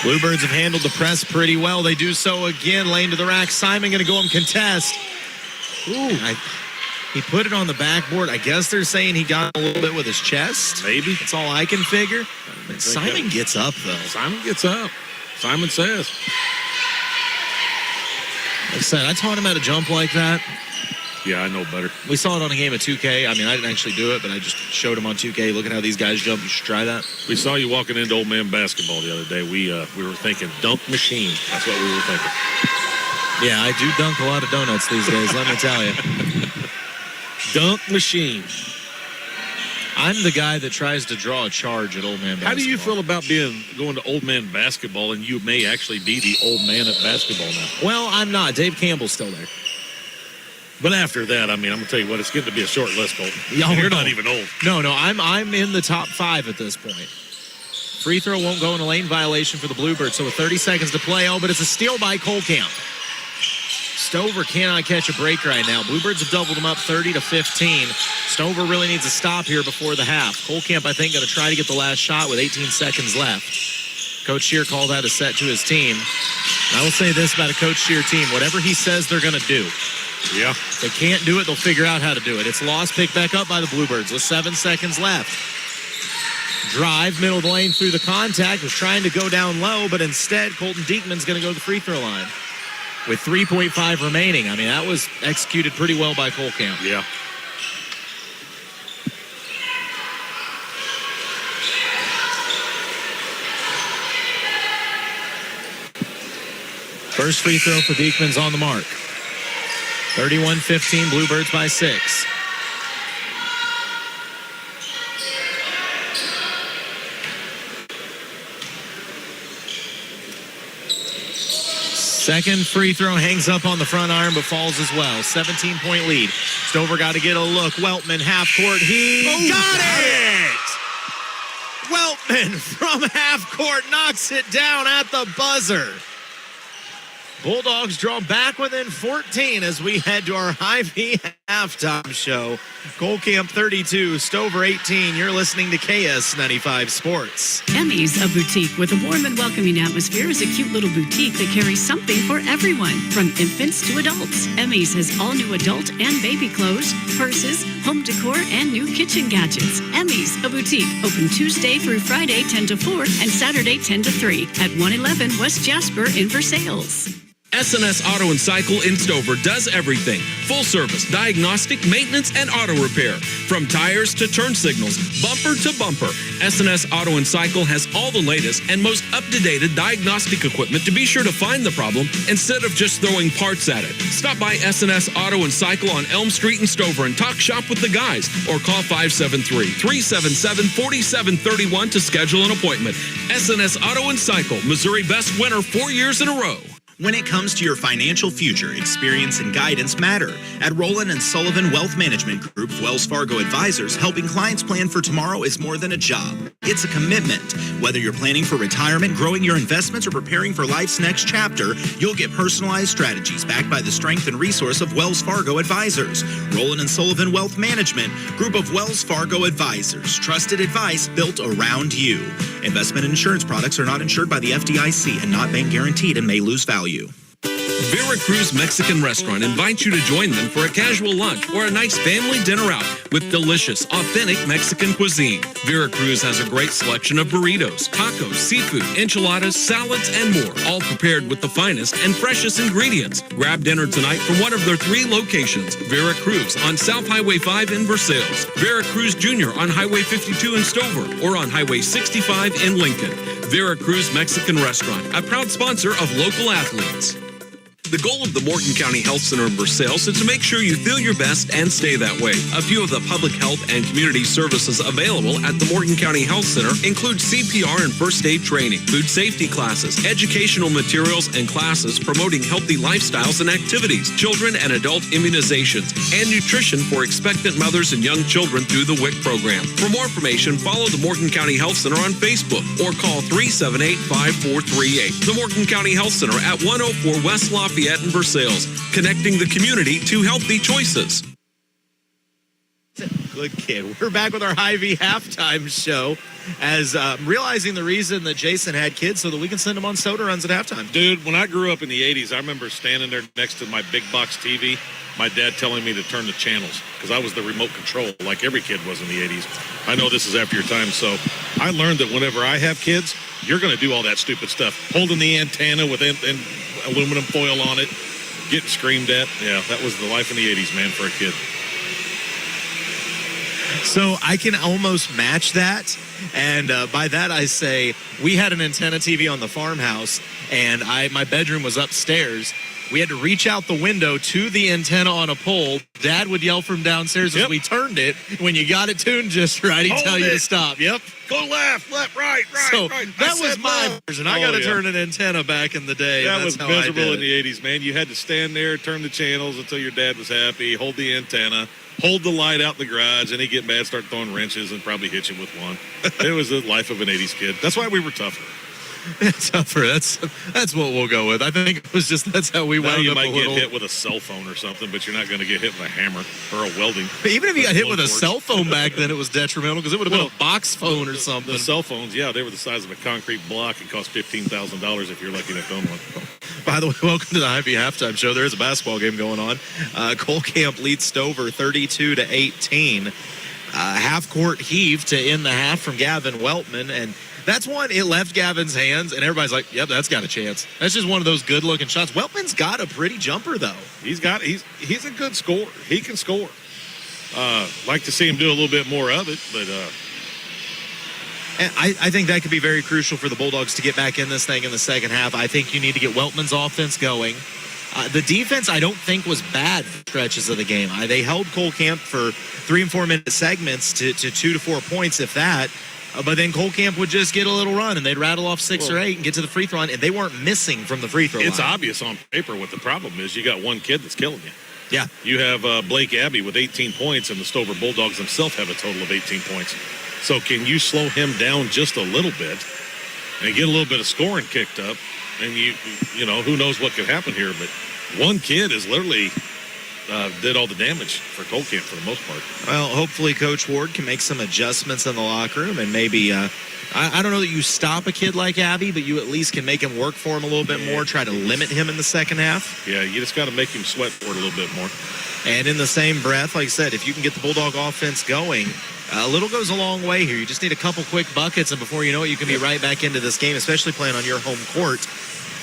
Bluebirds have handled the press pretty well. They do so again. Lane to the rack. Simon going to go and contest. Ooh. He put it on the backboard. I guess they're saying he got a little bit with his chest. Maybe. That's all I can figure. But Simon gets up, though. Simon gets up. Simon says. Like I said, I taught him how to jump like that. Yeah, I know better. We saw it on a game of 2K. I mean, I didn't actually do it, but I just showed him on 2K. Look at how these guys jump. You should try that. We saw you walking into old man basketball the other day. We were thinking dunk machine. That's what we were thinking. Yeah, I do dunk a lot of donuts these days, let me tell you. Dunk machine. I'm the guy that tries to draw a charge at old man basketball. How do you feel about going to old man basketball and you may actually be the old man at basketball now? Well, I'm not. Dave Campbell's still there. But after that, I mean, I'm going to tell you what, it's getting to be a short list, Colt. No, You're no. not even old. No, I'm in the top 5 at this point. Free throw won't go in a lane violation for the Bluebirds, so with 30 seconds to play. Oh, but it's a steal by Kohlkamp. Stover cannot catch a break right now. Bluebirds have doubled them up 30-15. Stover really needs a stop here before the half. Kohlkamp, I think, going to try to get the last shot with 18 seconds left. Coach Scheer called that a set to his team. And I will say this about a Coach Scheer team. Whatever he says they're going to do. Yeah. If they can't do it, they'll figure out how to do it. It's lost, picked back up by the Bluebirds with 7 seconds left. Drive, middle of the lane through the contact, was trying to go down low, but instead Colton Diekman's going to go to the free throw line with 3.5 remaining. I mean, that was executed pretty well by Kohlkamp. Yeah. First free throw for Diekman's on the mark. 31-15, Bluebirds by 6. Second free throw hangs up on the front iron but falls as well. 17-point lead. Stover got to get a look. Weltman, half court. He got it! Weltman from half court knocks it down at the buzzer. Bulldogs draw back within 14 as we head to our Hy-Vee halftime show. Kohlkamp 32, Stover 18. You're listening to KS95 Sports. Emmy's, a boutique with a warm and welcoming atmosphere, is a cute little boutique that carries something for everyone, from infants to adults. Emmy's has all new adult and baby clothes, purses, home decor, and new kitchen gadgets. Emmy's, a boutique, open Tuesday through Friday 10 to 4 and Saturday 10 to 3 at 111 West Jasper in Versailles. SNS Auto and Cycle in Stover does everything. Full service, diagnostic, maintenance, and auto repair. From tires to turn signals, bumper to bumper. SNS Auto and Cycle has all the latest and most up-to-date diagnostic equipment to be sure to find the problem instead of just throwing parts at it. Stop by SNS Auto and Cycle on Elm Street in Stover and talk shop with the guys, or call 573-377-4731 to schedule an appointment. SNS Auto and Cycle, Missouri Best Winner 4 years in a row. When it comes to your financial future, experience and guidance matter. At Rowland & Sullivan Wealth Management Group of Wells Fargo Advisors, helping clients plan for tomorrow is more than a job. It's a commitment. Whether you're planning for retirement, growing your investments, or preparing for life's next chapter, you'll get personalized strategies backed by the strength and resource of Wells Fargo Advisors. Rowland & Sullivan Wealth Management Group of Wells Fargo Advisors. Trusted advice built around you. Investment and insurance products are not insured by the FDIC and not bank guaranteed and may lose value. Veracruz Mexican Restaurant invites you to join them for a casual lunch or a nice family dinner out with delicious, authentic Mexican cuisine. Veracruz has a great selection of burritos, tacos, seafood, enchiladas, salads, and more, all prepared with the finest and freshest ingredients. Grab dinner tonight from one of their 3 locations: Veracruz on South Highway 5 in Versailles, Veracruz Jr. on Highway 52 in Stover, or on Highway 65 in Lincoln. Veracruz Mexican Restaurant, a proud sponsor of local athletes. The goal of the Morgan County Health Center in Versailles is to make sure you feel your best and stay that way. A few of the public health and community services available at the Morgan County Health Center include CPR and first aid training, food safety classes, educational materials and classes promoting healthy lifestyles and activities, children and adult immunizations, and nutrition for expectant mothers and young children through the WIC program. For more information, follow the Morgan County Health Center on Facebook or call 378-5438. The Morgan County Health Center at 104 West Lafayette in Versailles, connecting the community to healthy choices. Good kid. We're back with our Hy-Vee halftime show as realizing the reason that Jason had kids so that we can send them on soda runs at halftime. Dude, when I grew up in the 80s, I remember standing there next to my big box TV, my dad telling me to turn the channels because I was the remote control like every kid was in the 80s. I know this is after your time, so I learned that whenever I have kids, you're going to do all that stupid stuff. Holding the antenna with aluminum foil on it, getting screamed at. Yeah, that was the life in the 80s, man, for a kid. So I can almost match that. And by that I say we had an antenna TV on the farmhouse, and my bedroom was upstairs. We had to reach out the window to the antenna on a pole. Dad would yell from downstairs as we turned it. When you got it tuned just right, he'd tell you to stop. Yep. Go left, right. So right. that was my version. I got to turn an antenna back in the day. That was miserable in the 80s, man. You had to stand there, turn the channels until your dad was happy, hold the antenna, hold the light out in the garage, and he'd get mad, start throwing wrenches, and probably hit you with one. It was the life of an 80s kid. That's why we were tougher. Tougher. That's what we'll go with. I think it was just that's how we wound up. You might get hit with a cell phone or something, but you're not going to get hit with a hammer or a welding. But even if you got hit with a cell phone back then, it was detrimental because it would have been a box phone or something. The cell phones, yeah, they were the size of a concrete block and cost $15,000 if you're lucky enough to own one. By the way, welcome to the Hy-Vee halftime show. There is a basketball game going on. Cole Camp leads Stover 32-18. Half-court heave to end the half from Gavin Weltman, and that's one, it left Gavin's hands, and everybody's like, yep, that's got a chance. That's just one of those good-looking shots. Weltman's got a pretty jumper, though. He's a good scorer. He can score. Like to see him do a little bit more of it, but... And I think that could be very crucial for the Bulldogs to get back in this thing in the second half. I think you need to get Weltman's offense going. The defense, I don't think, was bad stretches of the game. They held Cole Camp for 3 and 4 minute segments to 2 to 4 points, if that. But then Cole Camp would just get a little run, and they'd rattle off 6 or 8 and get to the free throw line, and they weren't missing from the free throw line. It's obvious on paper what the problem is. You got one kid that's killing you. Yeah. You have Blake Abbey with 18 points, and the Stover Bulldogs themselves have a total of 18 points. So can you slow him down just a little bit and get a little bit of scoring kicked up? And you know, who knows what could happen here, but one kid is literally did all the damage for Cole Camp for the most part. Well, hopefully Coach Ward can make some adjustments in the locker room, and maybe I don't know that you stop a kid like Abby, but you at least can make him work for him a little bit more, try to limit him in the second half. Yeah, you just got to make him sweat for it a little bit more. And in the same breath, like I said, if you can get the Bulldog offense going, a little goes a long way here. You just need a couple quick buckets, and before you know it, you can be right back into this game, especially playing on your home court.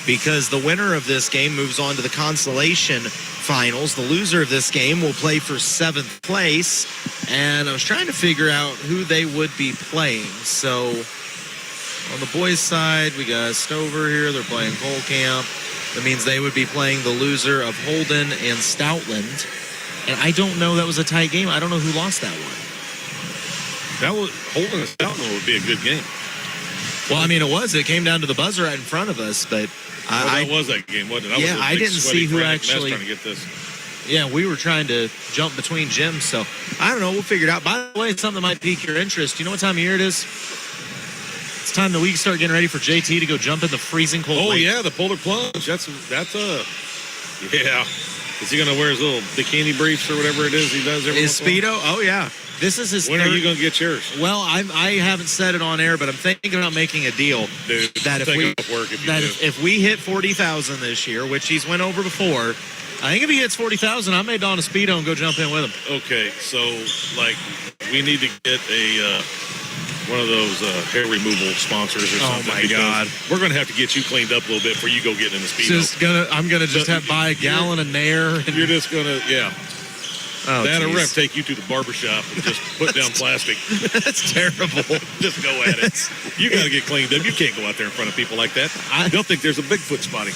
because the winner of this game moves on to the consolation finals. The loser of this game will play for 7th place. And I was trying to figure out who they would be playing. So on the boys' side, we got Stover here. They're playing Cole Camp. That means they would be playing the loser of Holden and Stoutland. And I don't know. That was a tight game. I don't know who lost that one. That was Holden and Stoutland would be a good game. Well, I mean, it was. It came down to the buzzer right in front of us, but that was that game, wasn't it? I didn't see who actually. Trying to get this. Yeah, we were trying to jump between gyms, so I don't know. We'll figure it out. By the way, something that might pique your interest. You know what time of year it is? It's time that we start getting ready for JT to go jump in the freezing cold. Oh lake. yeah, the polar plunge. That's yeah. Is he gonna wear his little bikini briefs or whatever it is he does every His once in a while? Speedo? Oh yeah. This is his. When are you gonna get yours? Well, I haven't said it on air, but I'm thinking about making a deal. Dude, that if we hit 40,000 this year, which he's went over before, I think if he hits 40,000, I may don a Speedo and go jump in with him. Okay, so like we need to get a one of those hair removal sponsors or something. Oh my God! We're gonna have to get you cleaned up a little bit before you go get in the Speedo. I'm gonna just have to buy a gallon of Nair. And you're just gonna Oh, that or rep take you to the barbershop and just put down plastic. That's terrible. Just go at it. You got to get cleaned up. You can't go out there in front of people like that. They'll think there's a Bigfoot spotting.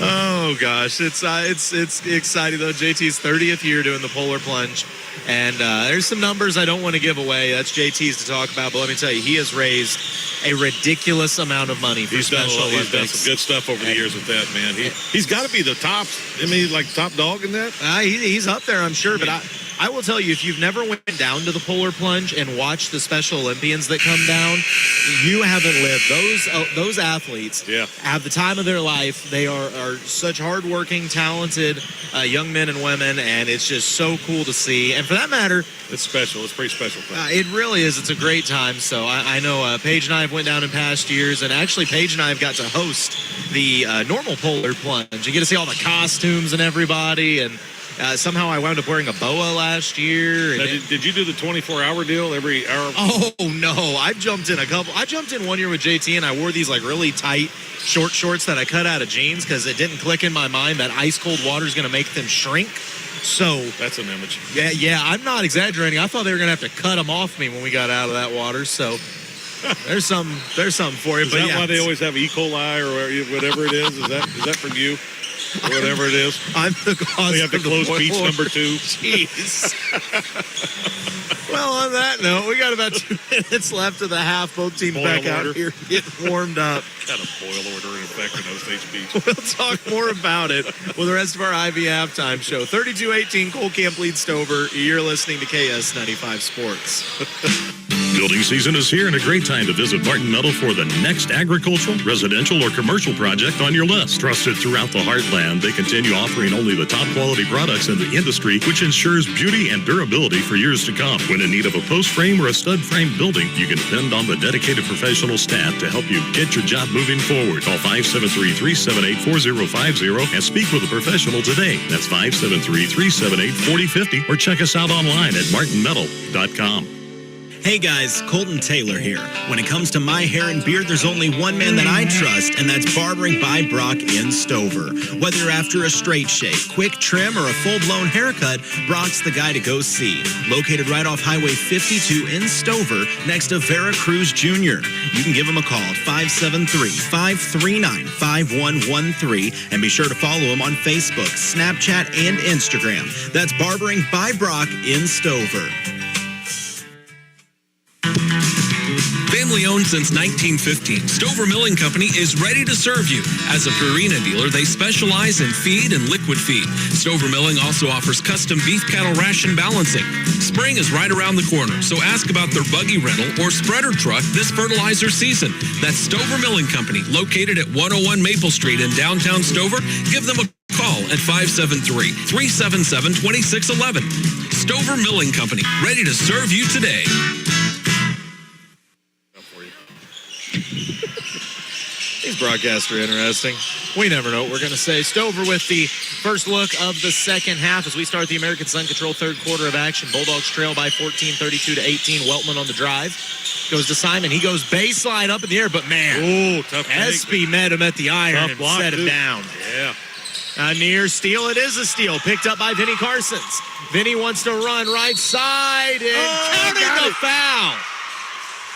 Oh gosh, it's exciting though. JT's 30th year doing the polar plunge, and there's some numbers I don't want to give away. That's JT's to talk about, but let me tell you, he has raised a ridiculous amount of money for Special Olympics. He's done some good stuff over the years with that, man. He's got to be the top. I mean, like top dog in that. He's up there, I'm sure. But I will tell you, if you've never went down to the polar plunge and watched the Special Olympians that come down, you haven't lived. Those athletes have the time of their life. They are such hardworking, talented young men and women, and it's just so cool to see. And for that matter, it's special. It's pretty special. It really is. It's a great time. So I know Paige and I have went down in past years, and actually Paige and I have got to host the normal polar plunge. You get to see all the costumes and everybody, and somehow I wound up wearing a boa last year. Now, did you do the 24-hour deal every hour? Oh no, I jumped in one year with JT, and I wore these like really tight short shorts that I cut out of jeans because it didn't click in my mind that ice cold water is going to make them shrink. So that's an image. Yeah, I'm not exaggerating. I thought they were going to have to cut them off me when we got out of that water. So there's something for you. Is that why they always have E. coli or whatever it is? Is that from you? Or whatever it is. I'm the cause. We have to close beach number 2. Jeez. Well, on that note, we got about 2 minutes left of the half. Both teams back out here getting warmed up. Got a boil order in effect in Osage Beach. We'll talk more about it with the rest of our IV halftime show. 32-18, Cole Camp leads Stover. You're listening to KS95 Sports. Building season is here and a great time to visit Martin Metal for the next agricultural, residential, or commercial project on your list. Trusted throughout the heartland, they continue offering only the top quality products in the industry, which ensures beauty and durability for years to come. When in need of a post frame or a stud frame building, you can depend on the dedicated professional staff to help you get your job moving forward. Call 573-378-4050 and speak with a professional today. That's 573-378-4050 or check us out online at martinmetal.com. Hey guys, Colton Taylor here. When it comes to my hair and beard, there's only one man that I trust, and that's Barbering by Brock in Stover. Whether you're after a straight shave, quick trim, or a full-blown haircut, Brock's the guy to go see. Located right off Highway 52 in Stover, next to Vera Cruz Jr. You can give him a call at 573-539-5113, and be sure to follow him on Facebook, Snapchat, and Instagram. That's Barbering by Brock in Stover. Family owned since 1915, Stover Milling Company is ready to serve you. As a Purina dealer, they specialize in feed and liquid feed. Stover Milling also offers custom beef cattle ration balancing. Spring is right around the corner, so ask about their buggy rental or spreader truck this fertilizer season. That's Stover Milling Company, located at 101 Maple Street in downtown Stover. Give them a call at 573-377-2611. Stover Milling Company, ready to serve you today. These broadcasts are interesting. We never know what we're going to say. Stover with the first look of the second half as we start the American Sun Control third quarter of action. Bulldogs trail by 14, 32-18. Weltman on the drive. Goes to Simon. He goes baseline up in the air, but man. Ooh, tough. Espy met him at the iron and set him down. Yeah. A near steal. It is a steal. Picked up by Vinny Carsons. Vinny wants to run right side and counted the foul.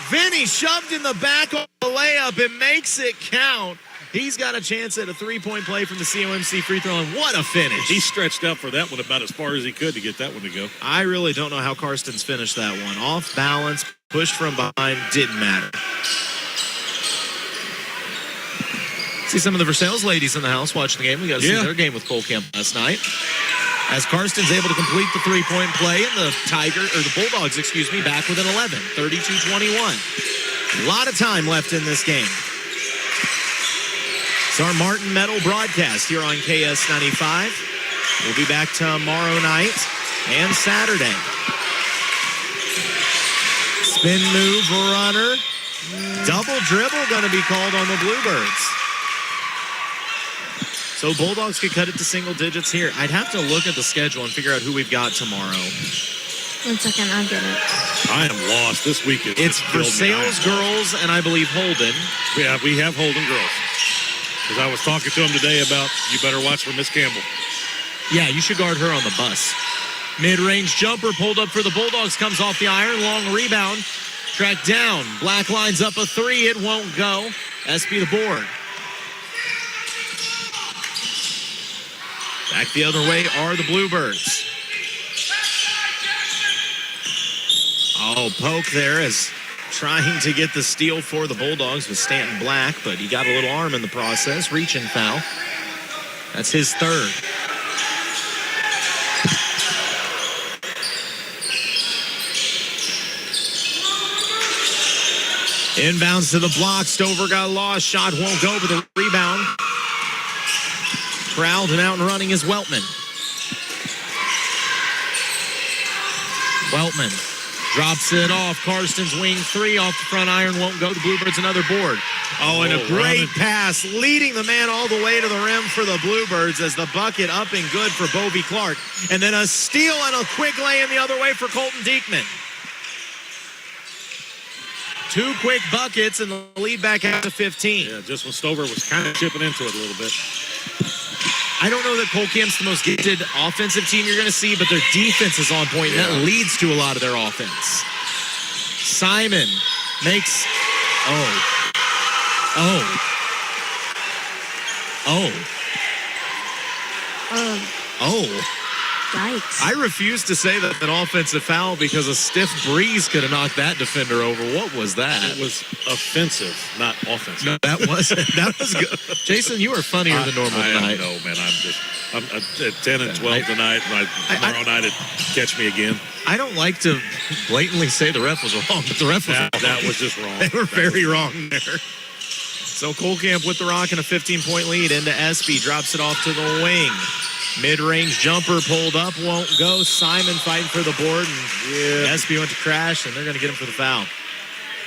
Vinny shoved in the back of the layup and makes it count. He's got a chance at a three-point play from the COMC free throw, and what a finish. He stretched out for that one about as far as he could to get that one to go. I really don't know how Karstens finished that one. Off balance, pushed from behind, didn't matter. See some of the Versailles ladies in the house watching the game. We got to see their game with Cole Camp last night. As Karstens able to complete the three-point play, and the Bulldogs, back within 11, 32-21. A lot of time left in this game. It's our Martin Metal broadcast here on KS95. We'll be back tomorrow night and Saturday. Spin move runner. Double dribble going to be called on the Bluebirds. So Bulldogs could cut it to single digits here. I'd have to look at the schedule and figure out who we've got tomorrow. 1 second, I'll get it. I am lost this weekend. It's Versailles girls and I believe Holden. Yeah, we have Holden girls. Because I was talking to him today about you better watch for Miss Campbell. Yeah, you should guard her on the bus. Mid-range jumper pulled up for the Bulldogs. Comes off the iron. Long rebound. Tracked down. Black lines up a three. It won't go. Espy the board. Back the other way are the Bluebirds. Oh, poke there is trying to get the steal for the Bulldogs with Stanton Black, but he got a little arm in the process. Reaching foul. That's his third. Inbounds to the block. Stover got lost. Shot won't go, but the rebound. Crowd and out and running is Weltman. Weltman drops it off. Karstens wing three off the front iron. Won't go. The Bluebirds another board. Oh, and a great pass leading the man all the way to the rim for the Bluebirds as the bucket up and good for Bovie Clark. And then a steal and a quick lay in the other way for Colton Diekman. Two quick buckets and the lead back out to 15. Yeah, just when Stover was kind of chipping into it a little bit. I don't know that Cole Camp's the most gifted offensive team you're going to see, but their defense is on point, and that leads to a lot of their offense. Simon makes... Yikes. I refuse to say that an offensive foul because a stiff breeze could have knocked that defender over. What was that? It was offensive, not offensive. No, that wasn't. That was good. Jason, you are funnier than normal tonight. I know, man. I'm at 10 and 12 tonight. Tomorrow night, catch me again. I don't like to blatantly say the ref was wrong, but the ref was wrong. That was just wrong. They were very wrong there. So Cole Camp with the rock and a 15-point lead into Espy. Drops it off to the wing. Mid-range jumper pulled up, won't go. Simon fighting for the board, and Espy went to crash, and they're going to get him for the foul.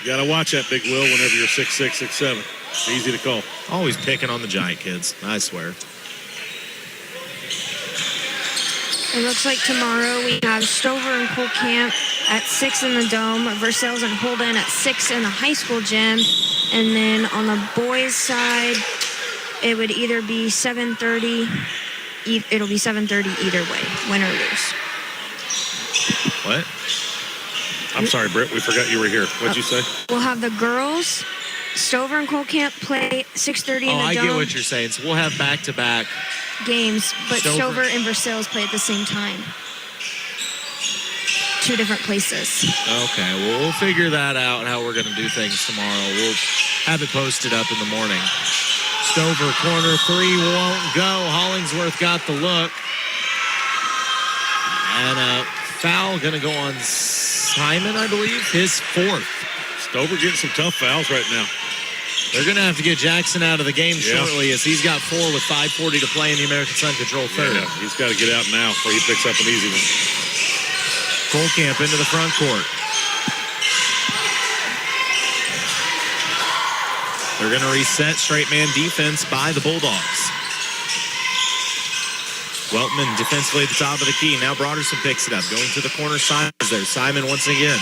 You got to watch that, Big Will, whenever you're 6'6", 6'7". It's easy to call. Always picking on the Giant kids, I swear. It looks like tomorrow we have Stover and Cole Camp at 6 in the Dome, Versailles and Holden at 6 in the high school gym, and then on the boys' side, it would either be 7:30. It'll be 7:30 either way, win or lose. What? I'm sorry, Britt. We forgot you were here. What'd you say? We'll have the girls, Stover and Cole Camp play 6:30 in the Dome. I get what you're saying. So we'll have back-to-back games, but Stover and Versailles play at the same time. Two different places. Okay, well, we'll figure that out, how we're going to do things tomorrow. We'll have it posted up in the morning. Stover, corner three, won't go. Hollingsworth got the look. And a foul going to go on Simon, I believe, his fourth. Stover getting some tough fouls right now. They're going to have to get Jackson out of the game shortly as he's got 4 with 5:40 to play in the American Sun Control third. Yeah, he's got to get out now before he picks up an easy one. Cole Camp into the front court. They're going to reset straight man defense by the Bulldogs. Weltman defensively at the top of the key. Now Broderson picks it up. Going to the corner side there. Simon once again.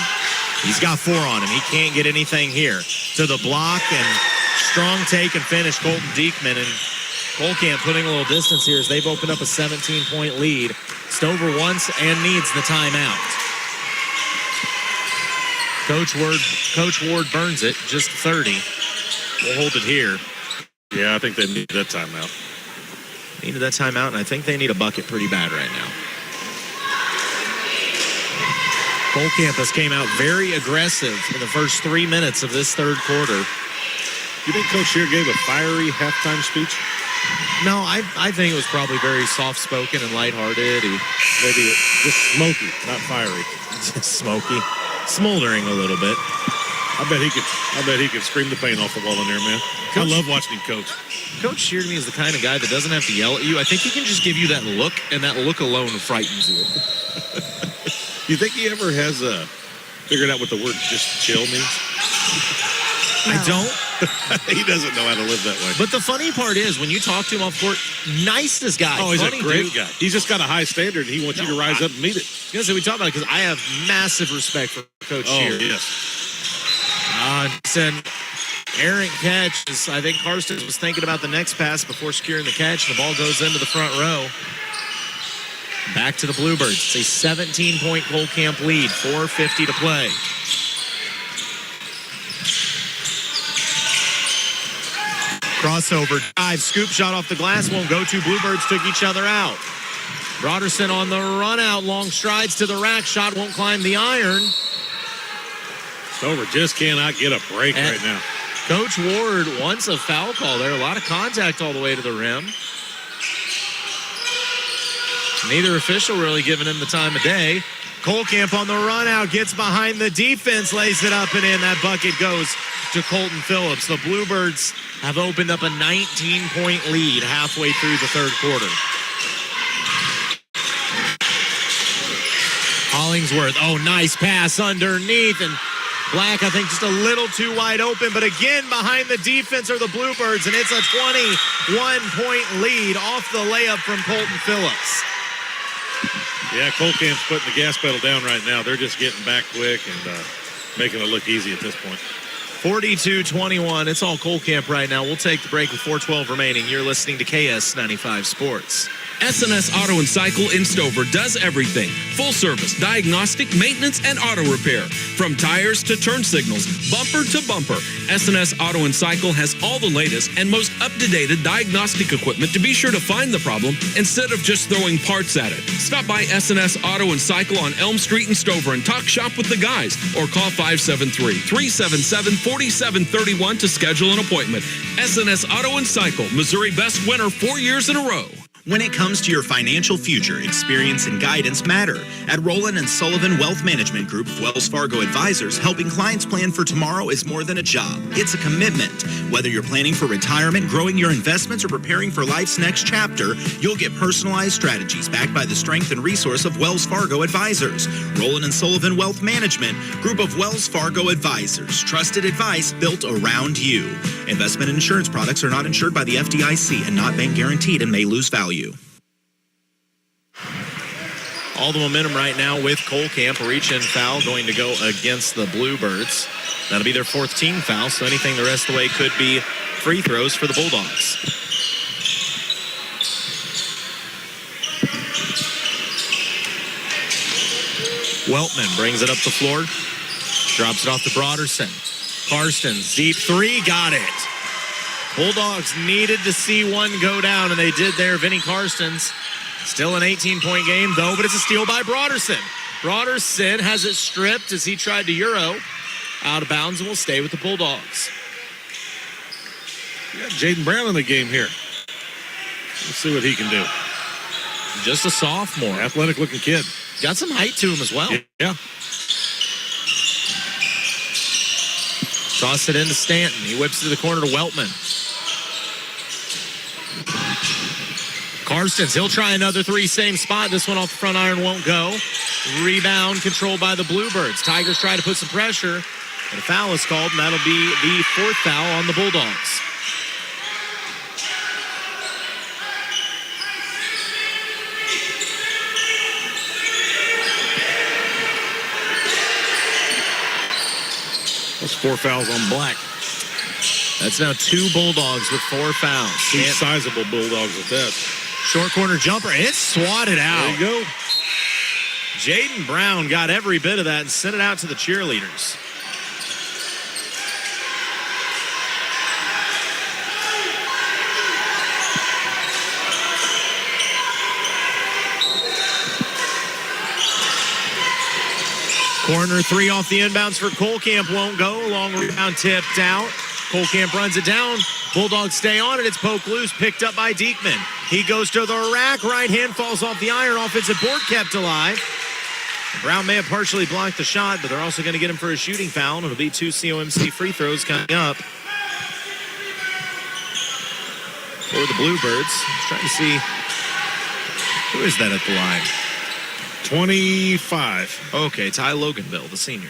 He's got 4 on him. He can't get anything here. To the block and strong take and finish Colton Diekman. And Colcamp putting a little distance here as they've opened up a 17-point lead. Stover wants and needs the timeout. Coach Ward burns it. Just 30. We'll hold it here. Yeah, I think they need that timeout. Needed that timeout, and I think they need a bucket pretty bad right now. Cole Campus came out very aggressive in the first 3 minutes of this third quarter. You think Coach Shear gave a fiery halftime speech? No, I think it was probably very soft-spoken and lighthearted. Maybe just smoky, not fiery. Just smoky. Smoldering a little bit. I bet he could scream the paint off the wall in there, man. I love watching him coach. Coach Shear to me is the kind of guy that doesn't have to yell at you. I think he can just give you that look, and that look alone frightens you. You think he ever has figured out what the word just chill means? I don't. He doesn't know how to live that way. But the funny part is, when you talk to him off court, nicest guy. Oh, he's funny a great dude. guy. He's just got a high standard, and he wants you to rise up and meet it. Yes, we talk about it because I have massive respect for Coach Shear. Oh, yes. Said errant catch. I think Karsten was thinking about the next pass before securing the catch. The ball goes into the front row. Back to the Bluebirds. It's a 17-point Colcamp lead. 4:50 to play. Crossover, dive, scoop shot off the glass. Won't go to. Bluebirds took each other out. Broderson on the run out. Long strides to the rack. Shot won't climb the iron. Stover just cannot get a break right now. Coach Ward wants a foul call there. A lot of contact all the way to the rim. Neither official really giving him the time of day. Colcamp on the run out, gets behind the defense, lays it up and in. That bucket goes to Colton Phillips. The Bluebirds have opened up a 19-point lead halfway through the third quarter. Hollingsworth, nice pass underneath, and Black, I think, just a little too wide open, but again, behind the defense are the Bluebirds, and it's a 21-point lead off the layup from Colton Phillips. Yeah, Colcamp's putting the gas pedal down right now. They're just getting back quick and making it look easy at this point. 42-21. It's all Colcamp right now. We'll take the break with 4:12 remaining. You're listening to KS95 Sports. SNS Auto and Cycle in Stover does everything. Full service, diagnostic, maintenance, and auto repair. From tires to turn signals, bumper to bumper. SNS Auto and Cycle has all the latest and most up-to-date diagnostic equipment to be sure to find the problem instead of just throwing parts at it. Stop by SNS Auto and Cycle on Elm Street in Stover and talk shop with the guys, or call 573-377-4731 to schedule an appointment. SNS Auto and Cycle, Missouri best winner 4 years in a row. When it comes to your financial future, experience and guidance matter. At Rowland & Sullivan Wealth Management Group of Wells Fargo Advisors, helping clients plan for tomorrow is more than a job. It's a commitment. Whether you're planning for retirement, growing your investments, or preparing for life's next chapter, you'll get personalized strategies backed by the strength and resource of Wells Fargo Advisors. Rowland & Sullivan Wealth Management Group of Wells Fargo Advisors. Trusted advice built around you. Investment and insurance products are not insured by the FDIC and not bank guaranteed and may lose value. All the momentum right now with Colcamp. Reach-in foul going to go against the Bluebirds. That'll be their fourth team foul, so anything the rest of the way could be free throws for the Bulldogs. Weltman brings it up the floor. Drops it off to Broderson. Karstens, deep three, got it. Bulldogs needed to see one go down, and they did there. Vinny Karstens, still an 18-point game, though, but it's a steal by Broderson. Broderson has it stripped as he tried to Euro. Out of bounds and will stay with the Bulldogs. You got Jaden Brown in the game here. Let's see what he can do. Just a sophomore. Athletic-looking kid. Got some height to him as well. Yeah. Toss it into Stanton. He whips to the corner to Weltman. Karstens, he'll try another three, same spot. This one off the front iron won't go. Rebound controlled by the Bluebirds. Tigers try to put some pressure. But a foul is called, and that'll be the 4th foul on the Bulldogs. That's 4 fouls on Black. That's now 2 Bulldogs with 4 fouls. 2 sizable Bulldogs at that. Short corner jumper. It's swatted out. There you go. Jaden Brown got every bit of that and sent it out to the cheerleaders. Corner 3 off the inbounds for Kohlkamp won't go. Long rebound tipped out. Kohlkamp runs it down. Bulldogs stay on it. It's poked loose, picked up by Diekman. He goes to the rack. Right hand falls off the iron. Offensive board kept alive. Brown may have partially blocked the shot, but they're also going to get him for a shooting foul. And it'll be 2 COMC free throws coming up for the Bluebirds. Trying to see who is that at the line. 25. Okay, Ty Loganville, the senior.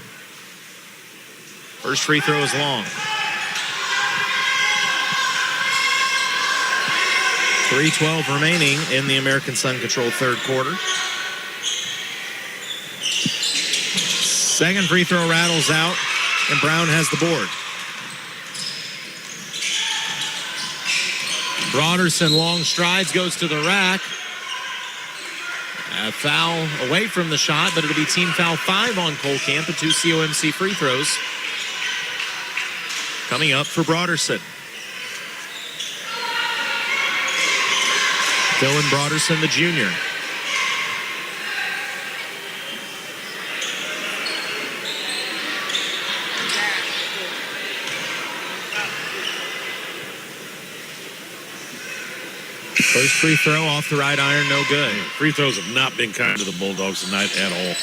First free throw is long. 3:12 remaining in the American Sun-controlled third quarter. Second free throw rattles out, and Brown has the board. Broderson, long strides, goes to the rack. A foul away from the shot, but it'll be team foul 5 on Kohlkamp and 2 COMC free throws coming up for Broderson. Dylan Broderson, the junior. First free throw off the right iron, no good. Free throws have not been kind to the Bulldogs tonight at all.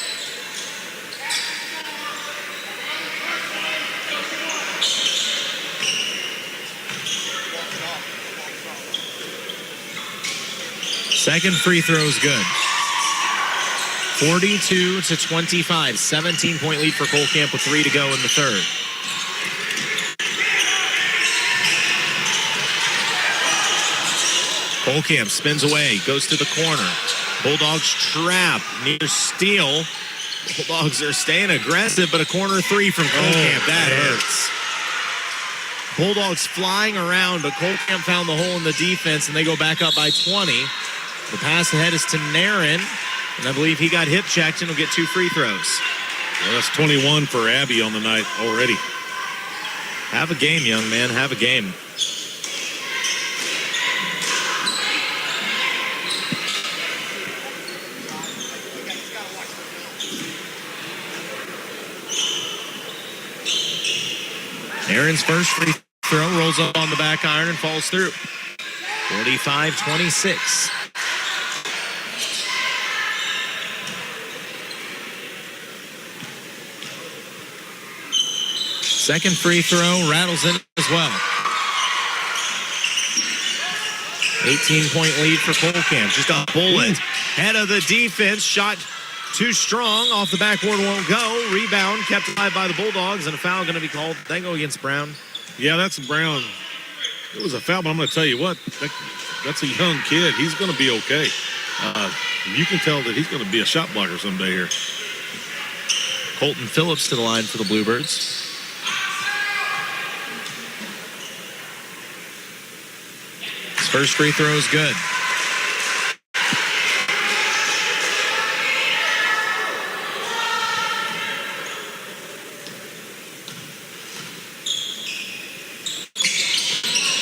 Second free throw is good. 42-25. 17-point lead for Kohlkamp with 3 to go in the third. Kohlkamp spins away, goes to the corner. Bulldogs trap near steal. Bulldogs are staying aggressive, but a corner 3 from Kohlkamp. That hurts. Bulldogs flying around, but Kohlkamp found the hole in the defense, and they go back up by 20. The pass ahead is to Nairn, and I believe he got hip checked and will get 2 free throws. Well, that's 21 for Abby on the night already. Have a game, young man. Have a game. Aaron's first free throw rolls up on the back iron and falls through. 45-26. Second free throw rattles in as well. 18-point lead for Kohlkamp. Just a bullet. Head of the defense. Shot too strong. Off the backboard, won't go. Rebound kept alive by the Bulldogs, and a foul going to be called. They go against Brown. Yeah, that's Brown. It was a foul, but I'm going to tell you what. That's a young kid. He's going to be okay. You can tell that he's going to be a shot blocker someday here. Colton Phillips to the line for the Bluebirds. His first free throw is good.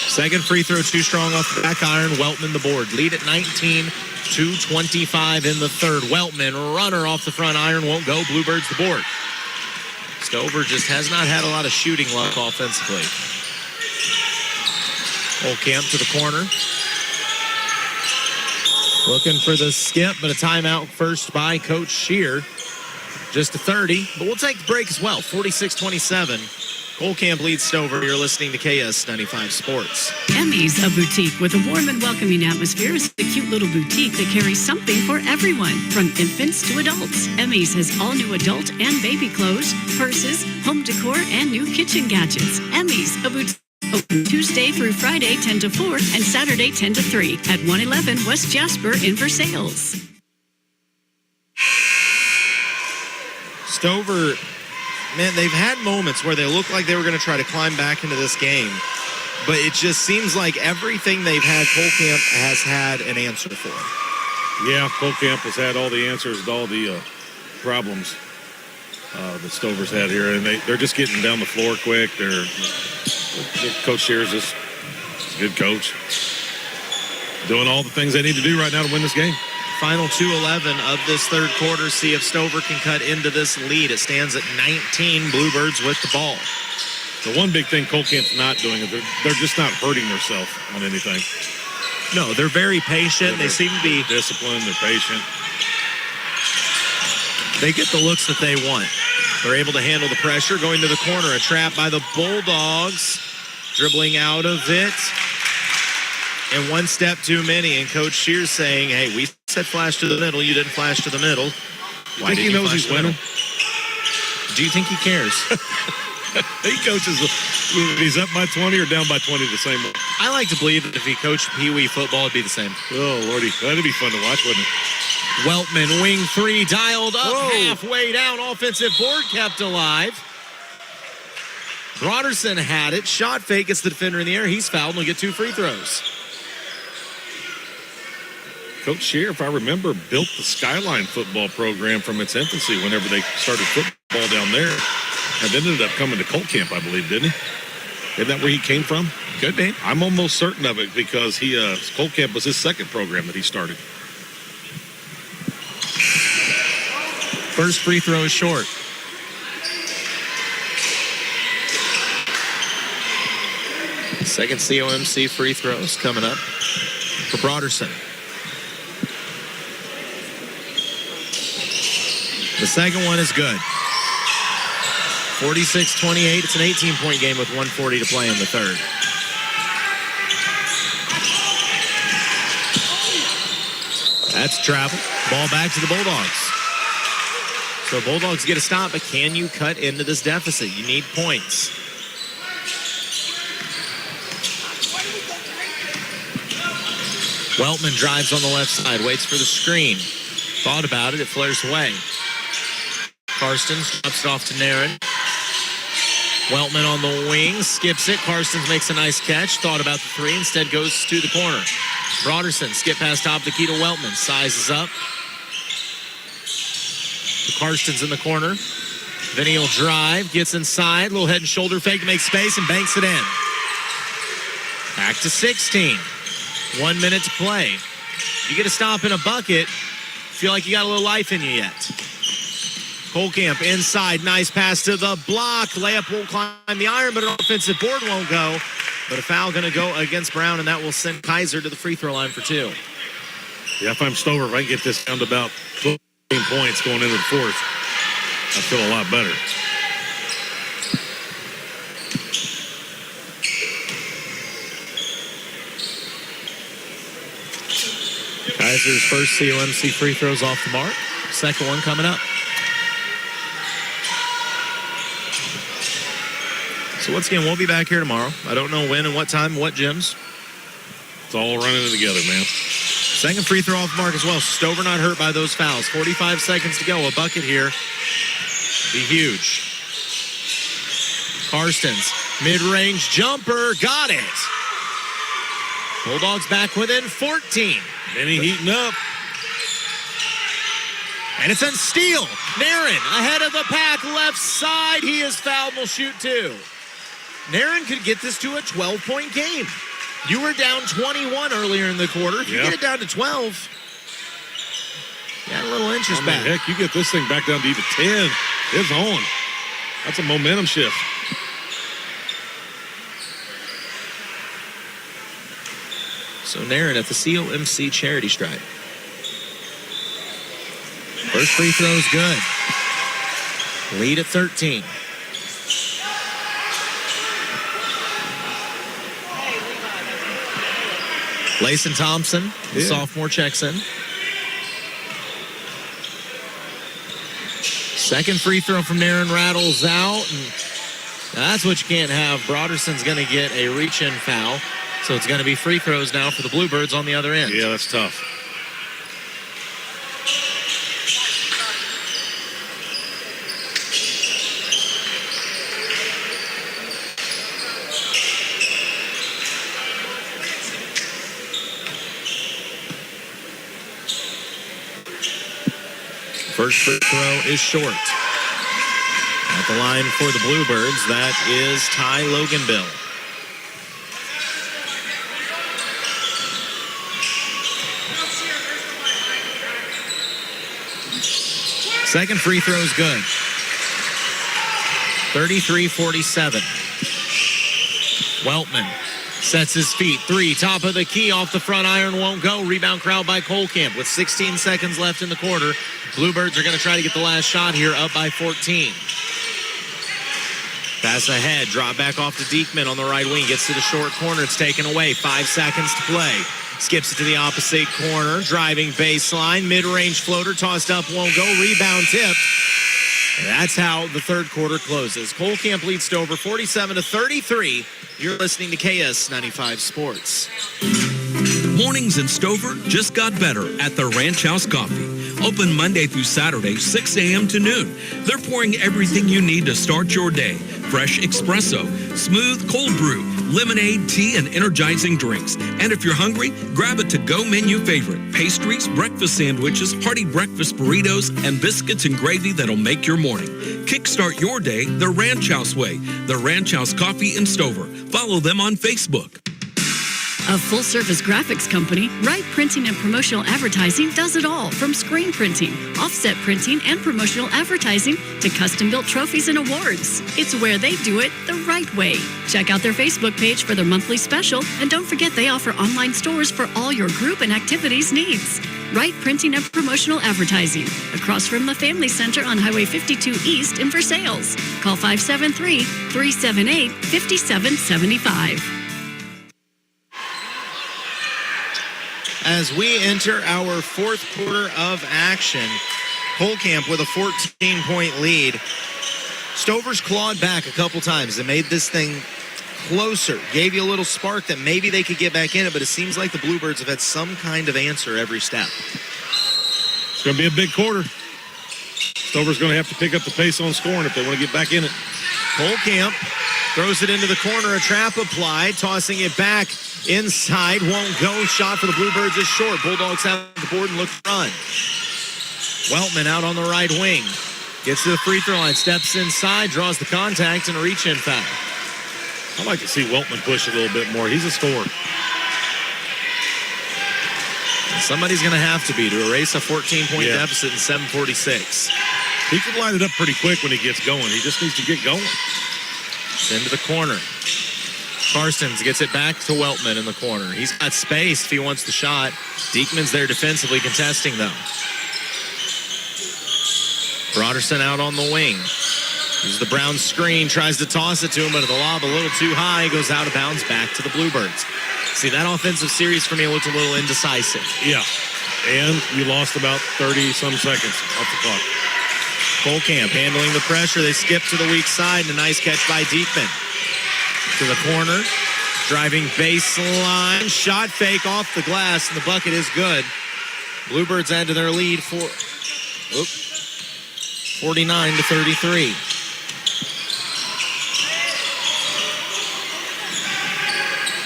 Second free throw too strong off the back iron. Weltman the board. Lead at 19-25 in the third. Weltman, runner off the front iron, won't go. Bluebirds the board. Stover just has not had a lot of shooting luck offensively. Kohlkamp to the corner. Looking for the skip, but a timeout first by Coach Shear. Just a 30, but we'll take the break as well. 46-27. Kohlkamp leads Stover. You're listening to KS95 Sports. Emmy's, a boutique with a warm and welcoming atmosphere, is a cute little boutique that carries something for everyone, from infants to adults. Emmy's has all new adult and baby clothes, purses, home decor, and new kitchen gadgets. Emmy's, a boutique. Open Tuesday through Friday, 10 to 4, and Saturday, 10 to 3 at 111 West Jasper in Versailles. Stover, man, they've had moments where they look like they were going to try to climb back into this game, but it just seems like everything they've had, Colcamp has had an answer for. Yeah, Colcamp has had all the answers to all the problems that Stover's had here, and they're just getting down the floor quick. Coach Shears is a good coach, doing all the things they need to do right now to win this game. Final 2:11 of this third quarter. See if Stover can cut into this lead. It stands at 19. Bluebirds with the ball. The one big thing Colcamp's not doing is they're just not hurting themselves on anything. No, they're very patient. They seem to be disciplined. They're patient. They get the looks that they want. They're able to handle the pressure. Going to the corner. A trap by the Bulldogs. Dribbling out of it. And one step too many. And Coach Shears saying, hey, we said flash to the middle. You didn't flash to the middle. Why think he knows he's winning? Do you think he cares? He coaches. He's up by 20 or down by 20 the same way. I like to believe that if he coached Pee Wee football, it'd be the same. Oh, Lordy. That'd be fun to watch, wouldn't it? Weltman, wing three, dialed up, Whoa. halfway down. Offensive board kept alive. Broderson had it. Shot fake, gets the defender in the air. He's fouled and will get 2 free throws. Coach Shear, if I remember, built the Skyline football program from its infancy whenever they started football down there. And then ended up coming to Colcamp, I believe, didn't he? Isn't that where he came from? Could be. I'm almost certain of it because Colcamp was his second program that he started. First free throw is short. Second COMC free throws coming up for Broderson. The second one is good. 46-28. It's an 18-point game with 1:40 to play in the third. That's travel. Ball back to the Bulldogs. So Bulldogs get a stop, but can you cut into this deficit? You need points. Weltman drives on the left side, waits for the screen. Thought about it, it flares away. Karstens drops it off to Naren. Weltman on the wing, skips it. Karstens makes a nice catch. Thought about the three, instead goes to the corner. Broderson, skip past top to Keto Weltman. Sizes up. Karstens in the corner. Then he'll drive, gets inside. Little head and shoulder fake to make space and banks it in. Back to 16. 1 minute to play. You get a stop in a bucket, feel like you got a little life in you yet. Colcamp inside, nice pass to the block. Layup won't climb the iron, but an offensive board won't go. But a foul going to go against Brown, and that will send Kaiser to the free throw line for 2. Yeah, if I'm Stover, if I can get this down to about 12 points going into the fourth, I feel a lot better. Kaiser's first COMC free throws off the mark. Second one coming up. So once again, we'll be back here tomorrow. I don't know when and what time, what gyms. It's all running together, man. Second free throw off the mark as well. Stover not hurt by those fouls. 45 seconds to go. A bucket here. Be huge. Karstens, mid-range jumper. Got it. Bulldogs back within 14. Benny heating up. And it's on steal. Naren ahead of the pack, left side. He is fouled and will shoot 2. Naren could get this to a 12-point game. You were down 21 earlier in the quarter. If you get it down to 12, you got a little inches back. Heck, you get this thing back down to even 10. It's on. That's a momentum shift. So Naren at the COMC charity stripe. First free throw is good. Lead at 13. Layson Thompson, the sophomore, checks in. Second free throw from Naren rattles out. And that's what you can't have. Broderson's going to get a reach-in foul. So it's going to be free throws now for the Bluebirds on the other end. Yeah, that's tough. First free throw is short. At the line for the Bluebirds, that is Ty Loganbill. Second free throw is good. 33-47. Weltman sets his feet. Three, top of the key, off the front iron, won't go. Rebound crowd by Kohlkamp with 16 seconds left in the quarter. Bluebirds are going to try to get the last shot here, up by 14. Pass ahead, drop back off to Diekman on the right wing. Gets to the short corner, it's taken away. 5 seconds to play. Skips it to the opposite corner, driving baseline, mid-range floater, tossed up, won't go, rebound tipped. And that's how the third quarter closes. Kohlkamp leads Stover 47-33. You're listening to KS95 Sports. Mornings in Stover just got better at the Ranch House Coffee. Open Monday through Saturday, 6 a.m. to noon. They're pouring everything you need to start your day. Fresh espresso, smooth cold brew, lemonade, tea, and energizing drinks. And if you're hungry, grab a to-go menu favorite. Pastries, breakfast sandwiches, hearty breakfast burritos, and biscuits and gravy that'll make your morning. Kickstart your day the Ranch House way. The Ranch House Coffee in Stover. Follow them on Facebook. A full-service graphics company, Wright Printing and Promotional Advertising does it all, from screen printing, offset printing, and promotional advertising to custom-built trophies and awards. It's where they do it the right way. Check out their Facebook page for their monthly special, and don't forget they offer online stores for all your group and activities needs. Wright Printing and Promotional Advertising, across from the Family Center on Highway 52 East in Versailles. Call 573-378-5775. As we enter our fourth quarter of action, Kohlkamp with a 14-point lead. Stover's clawed back a couple times and made this thing closer. Gave you a little spark that maybe they could get back in it, but it seems like the Bluebirds have had some kind of answer every step. It's going to be a big quarter. Stover's going to have to pick up the pace on scoring if they want to get back in it. Kohlkamp throws it into the corner, a trap applied, tossing it back inside, won't go. Shot for the Bluebirds is short. Bulldogs have the board and look to run. Weltman out on the right wing. Gets to the free throw line, steps inside, draws the contact, and a reach-in foul. I'd like to see Weltman push a little bit more. He's a scorer. And somebody's going to have to be to erase a 14-point deficit in 7:46. He can line it up pretty quick when he gets going. He just needs to get going. It's into the corner. Karstens gets it back to Weltman in the corner. He's got space if he wants the shot. Diekman's there defensively contesting, though. Broderson out on the wing. Uses the Brown screen, tries to toss it to him, but the lob a little too high. He goes out of bounds back to the Bluebirds. See, that offensive series for me looked a little indecisive. Yeah, and you lost about 30-some seconds off the clock. Kohlkamp handling the pressure. They skip to the weak side, and a nice catch by Diekman. To the corner, driving baseline, shot fake off the glass, and the bucket is good. Bluebirds add to their lead for 49-33.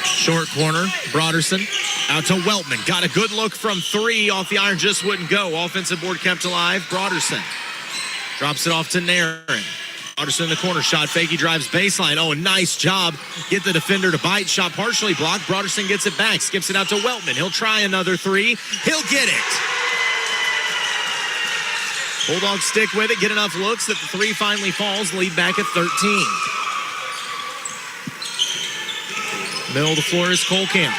Short corner, Broderson out to Weltman. Got a good look from three off the iron, just wouldn't go. Offensive board kept alive. Broderson drops it off to Naren. Broderson in the corner, shot fake, he drives baseline. Oh, nice job. Get the defender to bite. Shot partially blocked. Broderson gets it back, skips it out to Weltman. He'll try another three. He'll get it. Bulldogs stick with it, get enough looks that the three finally falls, lead back at 13. Middle of the floor is Kohlkamp.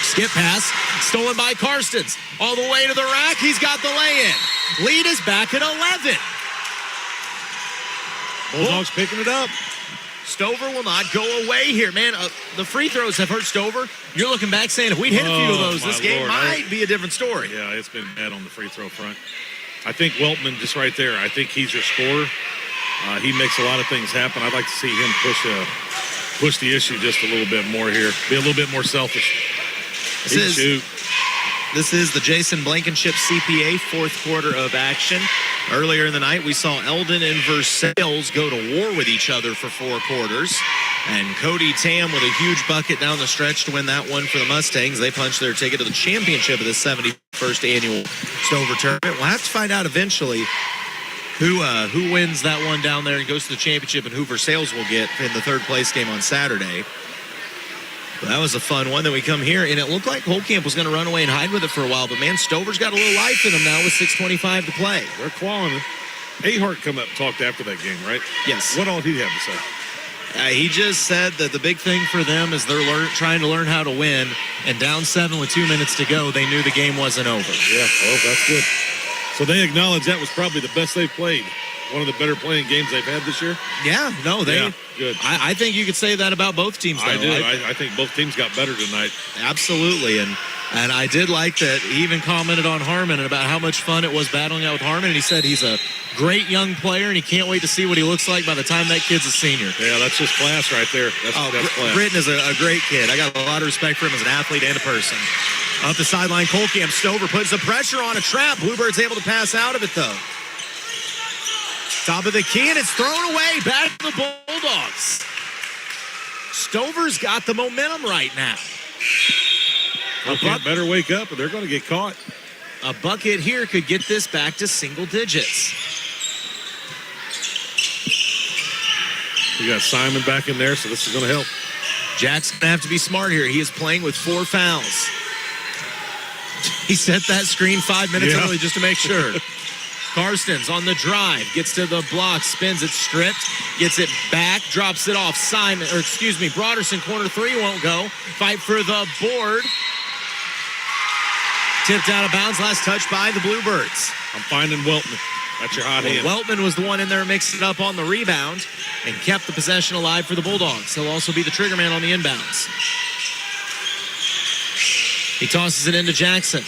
Skip pass, stolen by Karstens. All the way to the rack, he's got the lay-in. Lead is back at 11. Bulldogs picking it up. Stover will not go away here. Man, the free throws have hurt Stover. You're looking back saying if we'd hit a few of those, this game might be a different story. Yeah, it's been bad on the free throw front. I think Weltman just right there. I think he's your scorer. He makes a lot of things happen. I'd like to see him push the issue just a little bit more here. Be a little bit more selfish. This is the Jason Blankenship CPA fourth quarter of action. Earlier in the night, we saw Eldon and Versailles go to war with each other for 4 quarters. And Cody Tam with a huge bucket down the stretch to win that one for the Mustangs. They punched their ticket to the championship of the 71st annual Stover tournament. We'll have to find out eventually who wins that one down there and goes to the championship and who Versailles will get in the third place game on Saturday. But that was a fun one. Then we come here, and it looked like Holtkamp was going to run away and hide with it for a while. But, man, Stover's got a little life in him now with 6:25 to play. They're clawing it. Ahart come up and talked after that game, right? Yes. What all did he have to say? He just said that the big thing for them is they're trying to learn how to win. And down 7 with 2 minutes to go, they knew the game wasn't over. Yeah, well, that's good. So they acknowledge that was probably the best they've played. One of the better playing games they've had this year. Yeah, no, good. I think you could say that about both teams, though. I do. I think both teams got better tonight. Absolutely, and I did like that he even commented on Harmon and about how much fun it was battling out with Harmon, and he said he's a great young player, and he can't wait to see what he looks like by the time that kid's a senior. Yeah, that's just class right there. That's class. Britton is a great kid. I got a lot of respect for him as an athlete and a person. Up the sideline, Holtkamp. Stover puts the pressure on a trap. Bluebirds able to pass out of it, though. Top of the key, and it's thrown away. Back to the Bulldogs. Stover's got the momentum right now. Holtkamp better wake up, or they're going to get caught. A bucket here could get this back to single digits. You got Simon back in there, so this is going to help. Jack's going to have to be smart here. He is playing with 4 fouls. He set that screen 5 minutes early just to make sure. Karstens on the drive, gets to the block, spins it, stripped, gets it back, drops it off. Broderson, corner 3 won't go. Fight for the board. Tipped out of bounds, last touch by the Bluebirds. I'm finding Weltman. That's your hot hand. Weltman was the one in there, mixed it up on the rebound and kept the possession alive for the Bulldogs. He'll also be the trigger man on the inbounds. He tosses it into Jackson.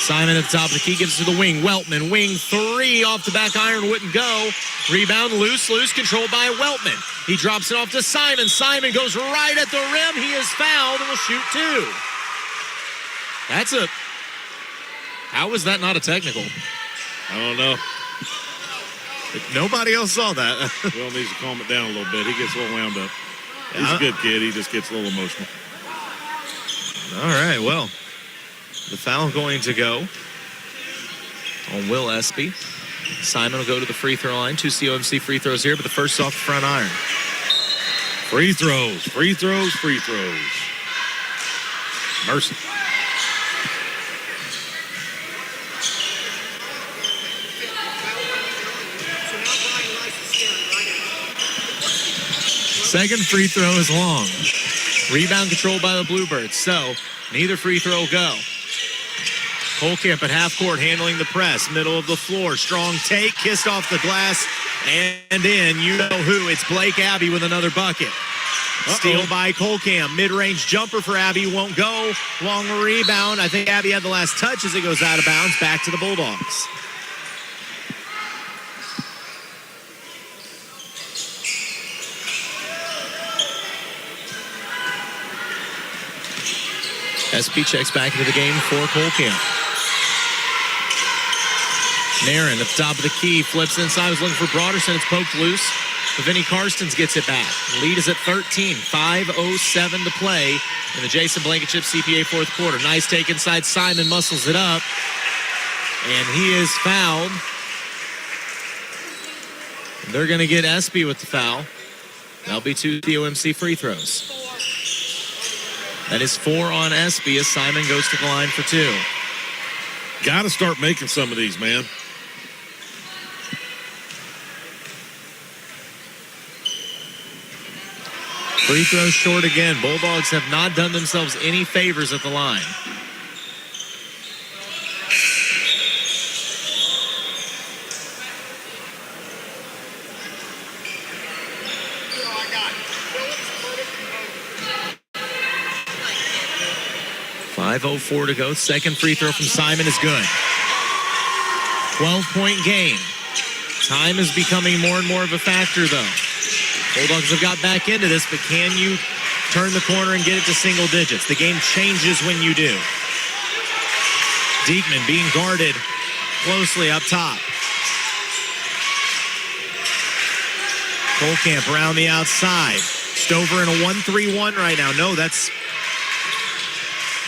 Simon at the top of the key, gives it to the wing. Weltman, wing 3 off the back iron, wouldn't go. Rebound, loose, controlled by Weltman. He drops it off to Simon. Simon goes right at the rim. He is fouled and will shoot 2. How was that not a technical? I don't know. Nobody else saw that. Will needs to calm it down a little bit. He gets a little wound up. He's a good kid. He just gets a little emotional. All right, well, the foul going to go on Will Espy. Simon will go to the free throw line. 2 COMC free throws here, but the first off the front iron. Free throws. Mercy. Second free throw is long. Rebound controlled by the Bluebirds, so neither free throw will go. Holtkamp at half court handling the press, middle of the floor. Strong take, kissed off the glass, and in. You know who, it's Blake Abbey with another bucket. Steal by Holtkamp, mid-range jumper for Abbey, won't go. Long rebound, I think Abbey had the last touch as it goes out of bounds, back to the Bulldogs. SP checks back into the game for Holtkamp. Nairn at the top of the key, flips inside, was looking for Broderson, it's poked loose. But Vinny Karstens gets it back. Lead is at 13, 5:07 to play in the Jason Blankenship CPA fourth quarter. Nice take inside, Simon muscles it up, and he is fouled. And they're going to get Espy with the foul. That'll be 2 COMC free throws. That is 4 on Espy as Simon goes to the line for 2. Got to start making some of these, man. Free throws short again. Bulldogs have not done themselves any favors at the line. .5:04 to go. Second free throw from Simon is good. 12-point game. Time is becoming more and more of a factor, though. Bulldogs have got back into this, but can you turn the corner and get it to single digits? The game changes when you do. Diekman being guarded closely up top. Kohlkamp around the outside. Stover in a 1-3-1 right now. No, that's...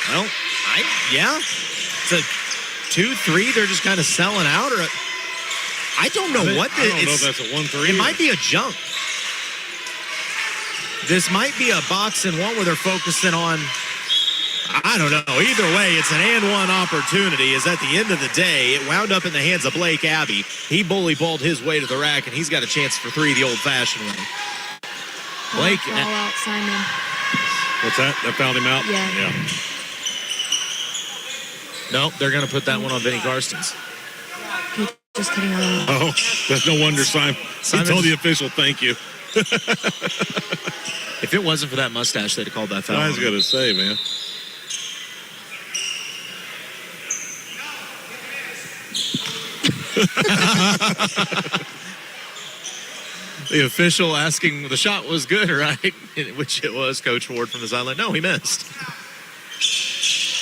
Well, yeah. It's a 2-3. They're just kind of selling out. Or I don't know what I don't know if that's a 1-3. It might be a jump. This might be a box and one where they're focusing on... I don't know. Either way, it's an and one opportunity. Is at the end of the day, it wound up in the hands of Blake Abbey. He bully balled his way to the rack, and he's got a chance for three the old-fashioned way. Blake. Foul out Simon. What's that? That fouled him out? Yeah. Nope, they're going to put that one on Vinny Karstens. Just kidding. Oh, that's no wonder Simon. He told the official thank you. If it wasn't for that mustache, they'd have called that foul. I was going to say, man. The official asking the shot was good, right? Which it was. Coach Ward from the sideline. No, he missed.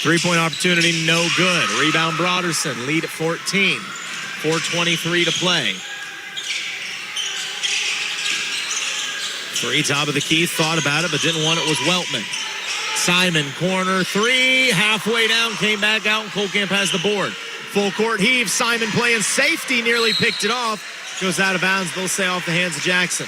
3-point opportunity, no good. Rebound Broderson, lead at 14. 4:23 to play. Three, top of the key, thought about it, but didn't want it, was Weltman. Simon, corner three, halfway down, came back out, and Kohlkamp has the board. Full court heave, Simon playing safety, nearly picked it off. Goes out of bounds, they'll stay off the hands of Jackson.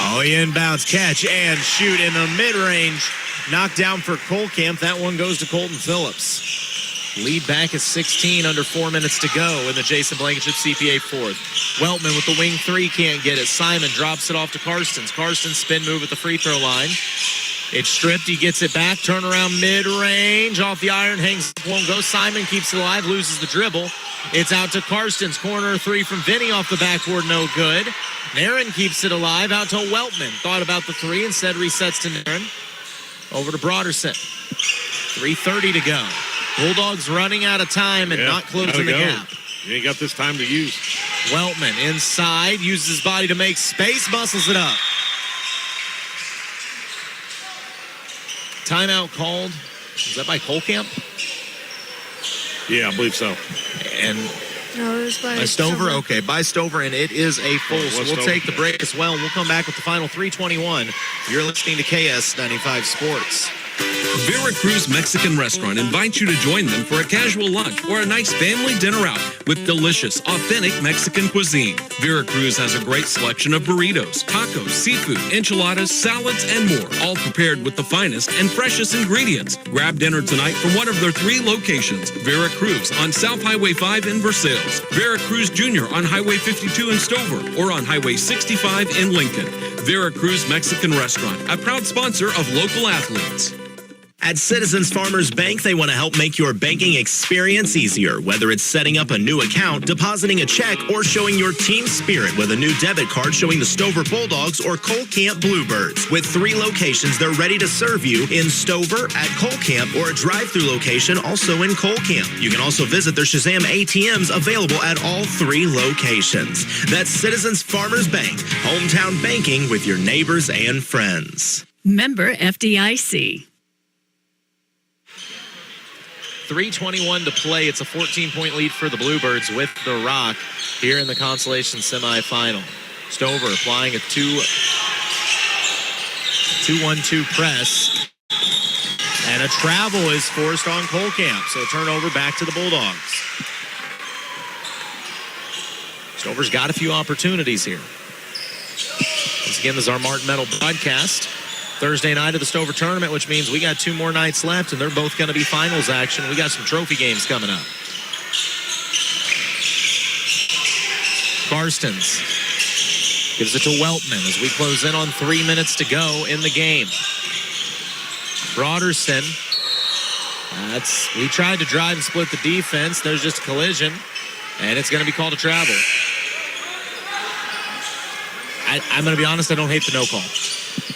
Oh, he inbounds, catch and shoot in the mid-range. Knocked down for Kohlkamp. That one goes to Colton Phillips. Lead back is 16, under 4 minutes to go in the Jason Blankenship CPA fourth. Weltman with the wing three, can't get it. Simon drops it off to Karstens. Karstens spin move at the free throw line. It's stripped, he gets it back, turn around mid-range, off the iron, hangs, won't go. Simon keeps it alive, loses the dribble. It's out to Karstens, corner three from Vinny off the backboard, no good. Nairn keeps it alive, out to Weltman. Thought about the three, instead resets to Nairn. Over to Broderson. 3:30 to go. Bulldogs running out of time and not closing the gap. You ain't got this time to use. Weltman inside, uses his body to make space, muscles it up. Timeout called. Is that by Kohlkamp? Yeah, I believe so. And No, it was by Stover? Okay, by Stover, and it is a full. So we'll take the break as well, and we'll come back with the final 3:21. You're listening to KS95 Sports. Veracruz Mexican Restaurant invites you to join them for a casual lunch or a nice family dinner out with delicious, authentic Mexican cuisine. Veracruz has a great selection of burritos, tacos, seafood, enchiladas, salads, and more, all prepared with the finest and freshest ingredients. Grab dinner tonight from one of their 3 locations: Veracruz on South Highway 5 in Versailles, Veracruz Jr. on Highway 52 in Stover, or on Highway 65 in Lincoln. Veracruz Mexican Restaurant, a proud sponsor of local athletes. At Citizens Farmers Bank, they want to help make your banking experience easier, whether it's setting up a new account, depositing a check, or showing your team spirit with a new debit card showing the Stover Bulldogs or Kohlkamp Bluebirds. With 3 locations, they're ready to serve you in Stover, at Kohlkamp, or a drive-through location also in Kohlkamp. You can also visit their Shazam ATMs available at all 3 locations. That's Citizens Farmers Bank, hometown banking with your neighbors and friends. Member FDIC. 3:21 to play. It's a 14-point lead for the Bluebirds with the rock here in the consolation semifinal. Stover applying a 2-1-2 press. And a travel is forced on Kohlkamp. So a turnover back to the Bulldogs. Stover's got a few opportunities here. Once again, this is our Martin Metal broadcast. Thursday night of the Stover tournament, which means we got 2 more nights left, and they're both going to be finals action. We got some trophy games coming up. Karstens gives it to Weltman as we close in on 3 minutes to go in the game. Broderson He tried to drive and split the defense. There's just a collision, and it's going to be called a travel. I'm going to be honest, I don't hate the no call.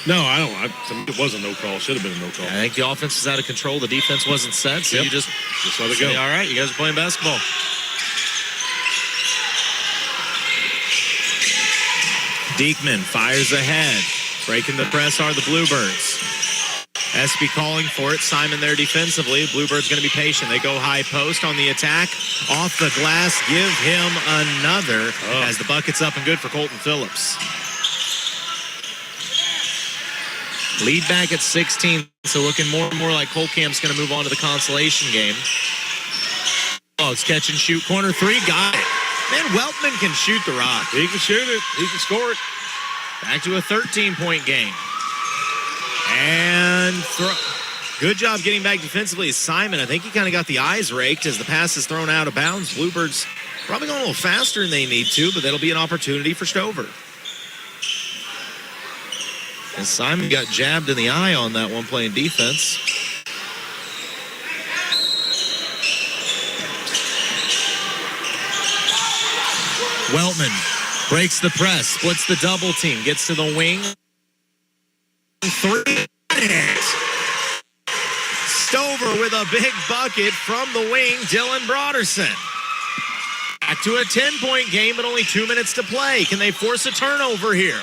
No, I don't. To me, it was a no call. Should have been a no call. I think the offense was out of control. The defense wasn't set, so you just let it go. All right, you guys are playing basketball. Diekman fires ahead. Breaking the press are the Bluebirds. Espy calling for it. Simon there defensively. Bluebirds going to be patient. They go high post on the attack. Off the glass. Give him another as the bucket's up and good for Colton Phillips. Lead back at 16, so looking more and more like Colcamp's going to move on to the consolation game. Oh, it's catch and shoot. Corner three. Got it. Man, Weltman can shoot the rock. He can shoot it. He can score it. Back to a 13-point game. And good job getting back defensively. Simon, I think he kind of got the eyes raked as the pass is thrown out of bounds. Bluebirds probably going a little faster than they need to, but that'll be an opportunity for Stover. And Simon got jabbed in the eye on that one playing defense. Weltman breaks the press, splits the double team, gets to the wing. Three. Stover with a big bucket from the wing, Dylan Broderson. Back to a 10-point game, but only 2 minutes to play. Can they force a turnover here?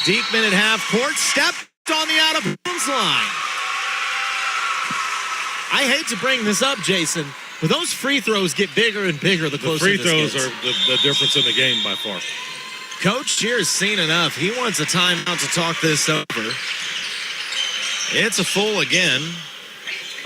Diekman at half court, stepped on the out-of-bounds line. I hate to bring this up, Jason, but those free throws get bigger and bigger the closer free this throws gets. are the difference in the game by far. Coach Cheer's seen enough. He wants a timeout to talk this over. It's a full again.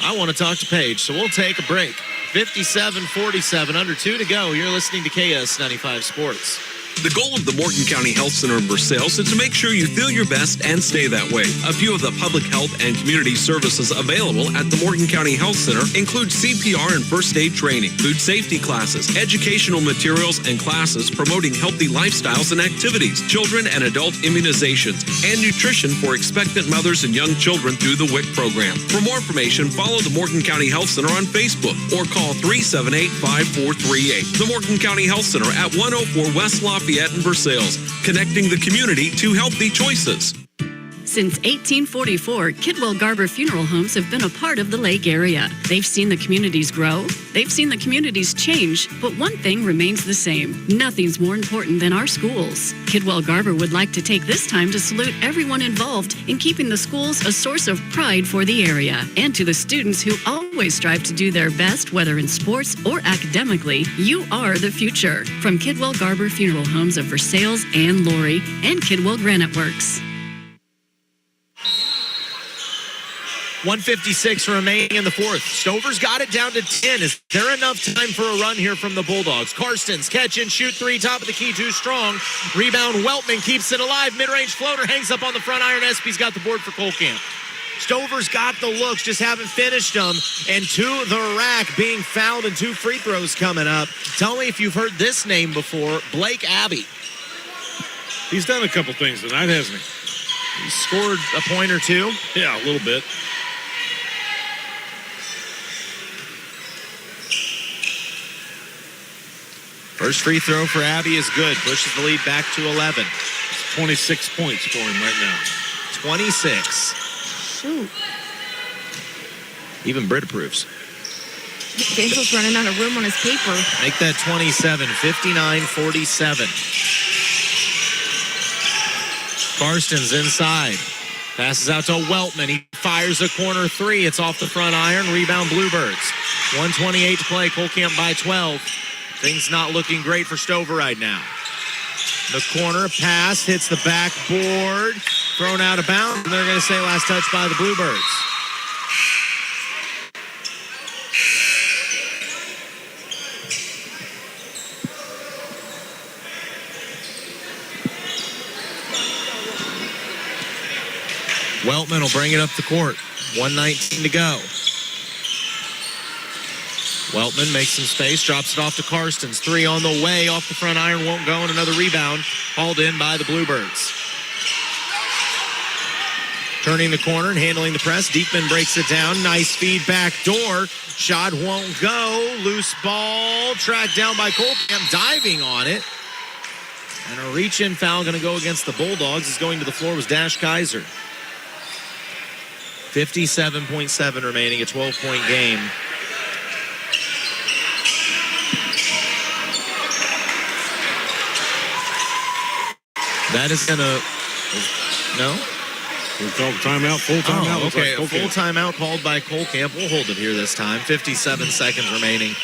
I want to talk to Paige, so we'll take a break. 57-47, under 2 to go. You're listening to KS95 Sports. The goal of the Morgan County Health Center in Versailles is to make sure you feel your best and stay that way. A few of the public health and community services available at the Morgan County Health Center include CPR and first aid training, food safety classes, educational materials and classes promoting healthy lifestyles and activities, children and adult immunizations, and nutrition for expectant mothers and young children through the WIC program. For more information, follow the Morgan County Health Center on Facebook or call 378-5438. The Morgan County Health Center at 104 West Lafayette in Versailles, connecting the community to healthy choices. Since 1844, Kidwell Garber Funeral Homes have been a part of the Lake area. They've seen the communities grow, they've seen the communities change, but one thing remains the same. Nothing's more important than our schools. Kidwell Garber would like to take this time to salute everyone involved in keeping the schools a source of pride for the area, and to the students who always strive to do their best, whether in sports or academically. You are the future. From Kidwell Garber Funeral Homes of Versailles and Laurie and Kidwell Granite Works. 1:56 remaining in the fourth. Stover's got it down to 10. Is there enough time for a run here from the Bulldogs? Karstens catch and shoot three, top of the key, too strong. Rebound, Weltman keeps it alive. Mid-range floater hangs up on the front iron. Espy's got the board for Colcamp. Stover's got the looks, just haven't finished them. And to the rack being fouled and 2 free throws coming up. Tell me if you've heard this name before, Blake Abbey. He's done a couple things tonight, hasn't he? He scored a point or two. Yeah, a little bit. First free throw for Abbey is good. Pushes the lead back to 11. It's 26 points for him right now. 26. Shoot. Even Britt approves. Gabriel's running out of room on his paper. Make that 27. 59-47. Karstens inside. Passes out to Weltman. He fires a corner three. It's off the front iron. Rebound Bluebirds. 1:28 to play. Colcamp by 12. Things not looking great for Stover right now. The corner pass hits the backboard. Thrown out of bounds. And they're going to say last touch by the Bluebirds. Weltman will bring it up the court. 1:19 to go. Weltman makes some space, drops it off to Karstens. 3 on the way, off the front iron, won't go, and another rebound hauled in by the Bluebirds. Turning the corner and handling the press. Diekman breaks it down. Nice feed back door. Shot won't go. Loose ball. Tracked down by Colcamp. Diving on it. And a reach-in foul going to go against the Bulldogs. Is going to the floor was Dash Kaiser. 57.7 remaining. A 12-point game. That is going to... No? We called timeout, full timeout. Okay, a full timeout called by Colcamp. We'll hold it here this time. 57 seconds remaining.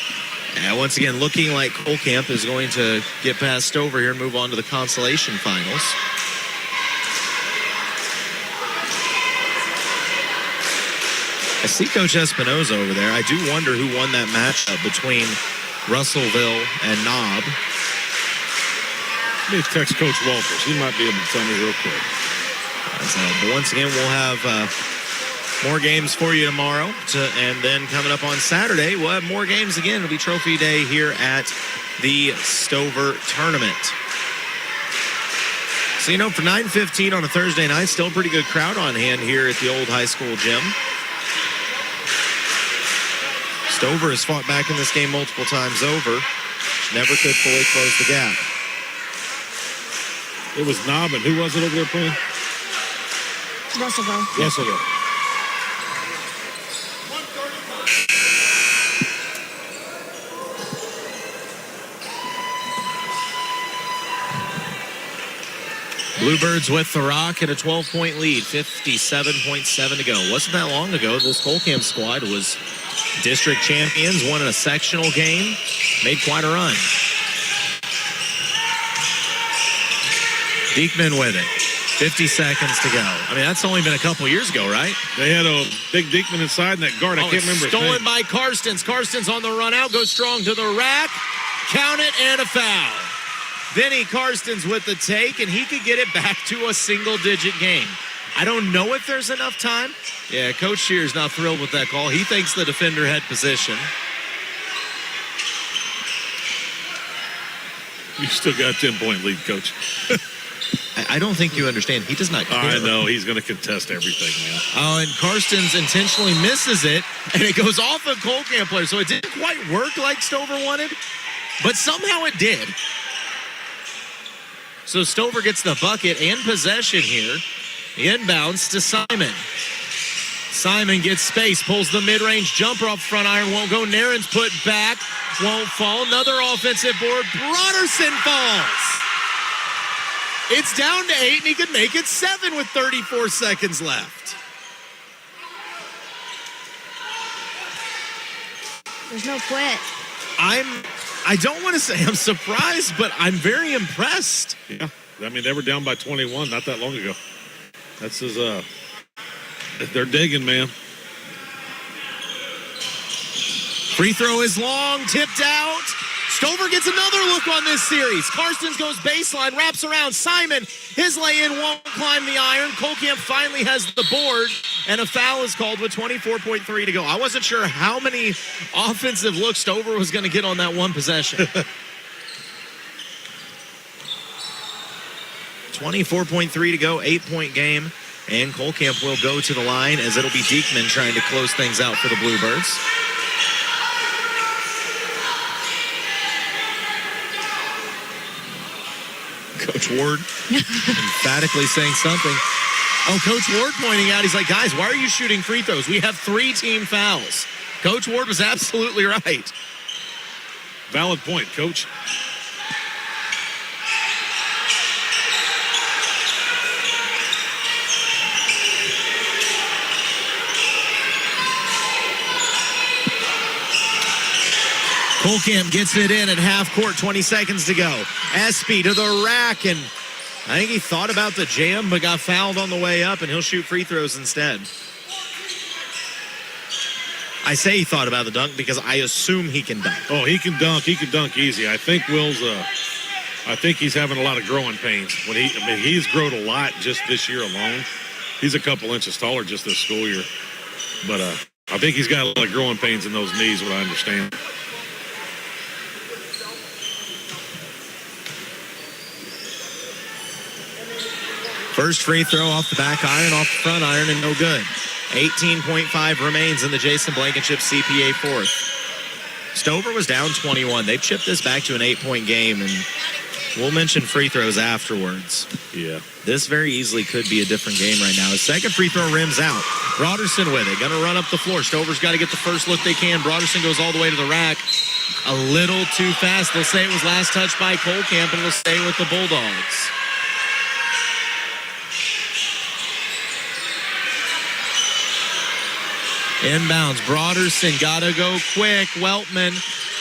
And once again, looking like Colcamp is going to get past Stover here and move on to the consolation finals. I see Coach Espinoza over there. I do wonder who won that matchup between Russellville and Knob. Let me text Coach Walters. He might be able to tell me real quick. But once again, we'll have more games for you tomorrow. And then coming up on Saturday, we'll have more games again. It'll be Trophy Day here at the Stover Tournament. So, you know, for 9:15 on a Thursday night, still a pretty good crowd on hand here at the old high school gym. Stover has fought back in this game multiple times over. Never could fully close the gap. It was Knob, and who was it over there playing? Russellville. Russellville. Bluebirds with the rock at a 12-point lead, 57.7 to go. Wasn't that long ago this Colcamp squad was district champions, won in a sectional game, made quite a run. Diekman with it. 50 seconds to go. I mean, that's only been a couple years ago, right? They had a big Diekman inside in that guard. I can't remember his name. Stolen by Karstens. Karstens on the run out, goes strong to the rack. Count it, and a foul. Vinny Karstens with the take, and he could get it back to a single-digit game. I don't know if there's enough time. Yeah, Coach Shear's not thrilled with that call. He thinks the defender had position. You still got a 10-point lead, Coach. I don't think you understand. He does not care. I know. He's going to contest everything, man. Oh, and Karstens intentionally misses it, and it goes off a Colcamp player. So it didn't quite work like Stover wanted, but somehow it did. So Stover gets the bucket and possession here. Inbounds to Simon. Simon gets space, pulls the mid-range jumper off front iron, won't go. Nairn's put back, won't fall. Another offensive board. Broderson falls. It's down to 8, and he could make it 7 with 34 seconds left. There's no quit. I don't want to say I'm surprised, but I'm very impressed. Yeah, I mean, they were down by 21 not that long ago. That's his, they're digging, man. Free throw is long, tipped out. Stover gets another look on this series. Karstens goes baseline, wraps around. Simon, his lay-in won't climb the iron. Colcamp finally has the board, and a foul is called with 24.3 to go. I wasn't sure how many offensive looks Stover was going to get on that one possession. 24.3 to go, 8-point game, and Colcamp will go to the line as it'll be Diekman trying to close things out for the Bluebirds. Coach Ward emphatically saying something. Oh, Coach Ward pointing out, he's like, guys, why are you shooting free throws? We have 3 team fouls. Coach Ward was absolutely right. Valid point, Coach. Colcamp gets it in at half court, 20 seconds to go. Espy to the rack, and I think he thought about the jam, but got fouled on the way up, and he'll shoot free throws instead. I say he thought about the dunk because I assume he can dunk. Oh, he can dunk. He can dunk easy. I think Will's, I think he's having a lot of growing pains. He's grown a lot just this year alone. He's a couple inches taller just this school year. But I think he's got a lot of growing pains in those knees, what I understand. First free throw off the back iron, off the front iron, and no good. 18.5 remains in the Jason Blankenship CPA fourth. Stover was down 21. They've chipped this back to an 8-point game, and we'll mention free throws afterwards. Yeah. This very easily could be a different game right now. His second free throw rims out. Broderson with it. Going to run up the floor. Stover's got to get the first look they can. Broderson goes all the way to the rack. A little too fast. They'll say it was last touched by Kohlkamp, and it'll stay with the Bulldogs. Inbounds. Broderson got to go quick. Weltman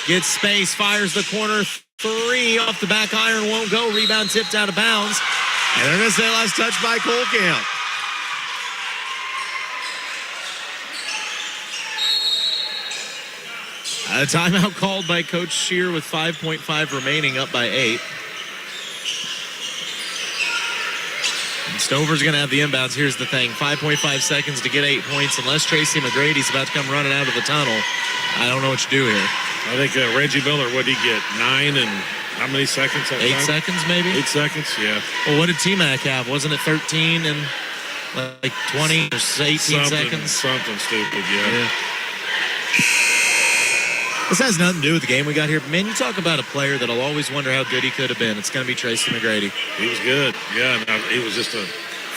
gets space, fires the corner three off the back iron, won't go. Rebound tipped out of bounds. And they're going to say last touch by Kohlkamp. A timeout called by Coach Scheer with 5.5 remaining, up by 8. And Stover's going to have the inbounds. Here's the thing, 5.5 seconds to get 8 points. Unless Tracy McGrady's about to come running out of the tunnel, I don't know what you do here. I think Reggie Miller, what did he get? 9 and how many seconds? 8 seconds, maybe? 8 seconds, yeah. Well, what did T-Mac have? Wasn't it 13 and like 20 or 18 seconds? Something stupid, yeah. This has nothing to do with the game we got here. But man, you talk about a player that'll always wonder how good he could have been. It's going to be Tracy McGrady. He was good, yeah. It was just a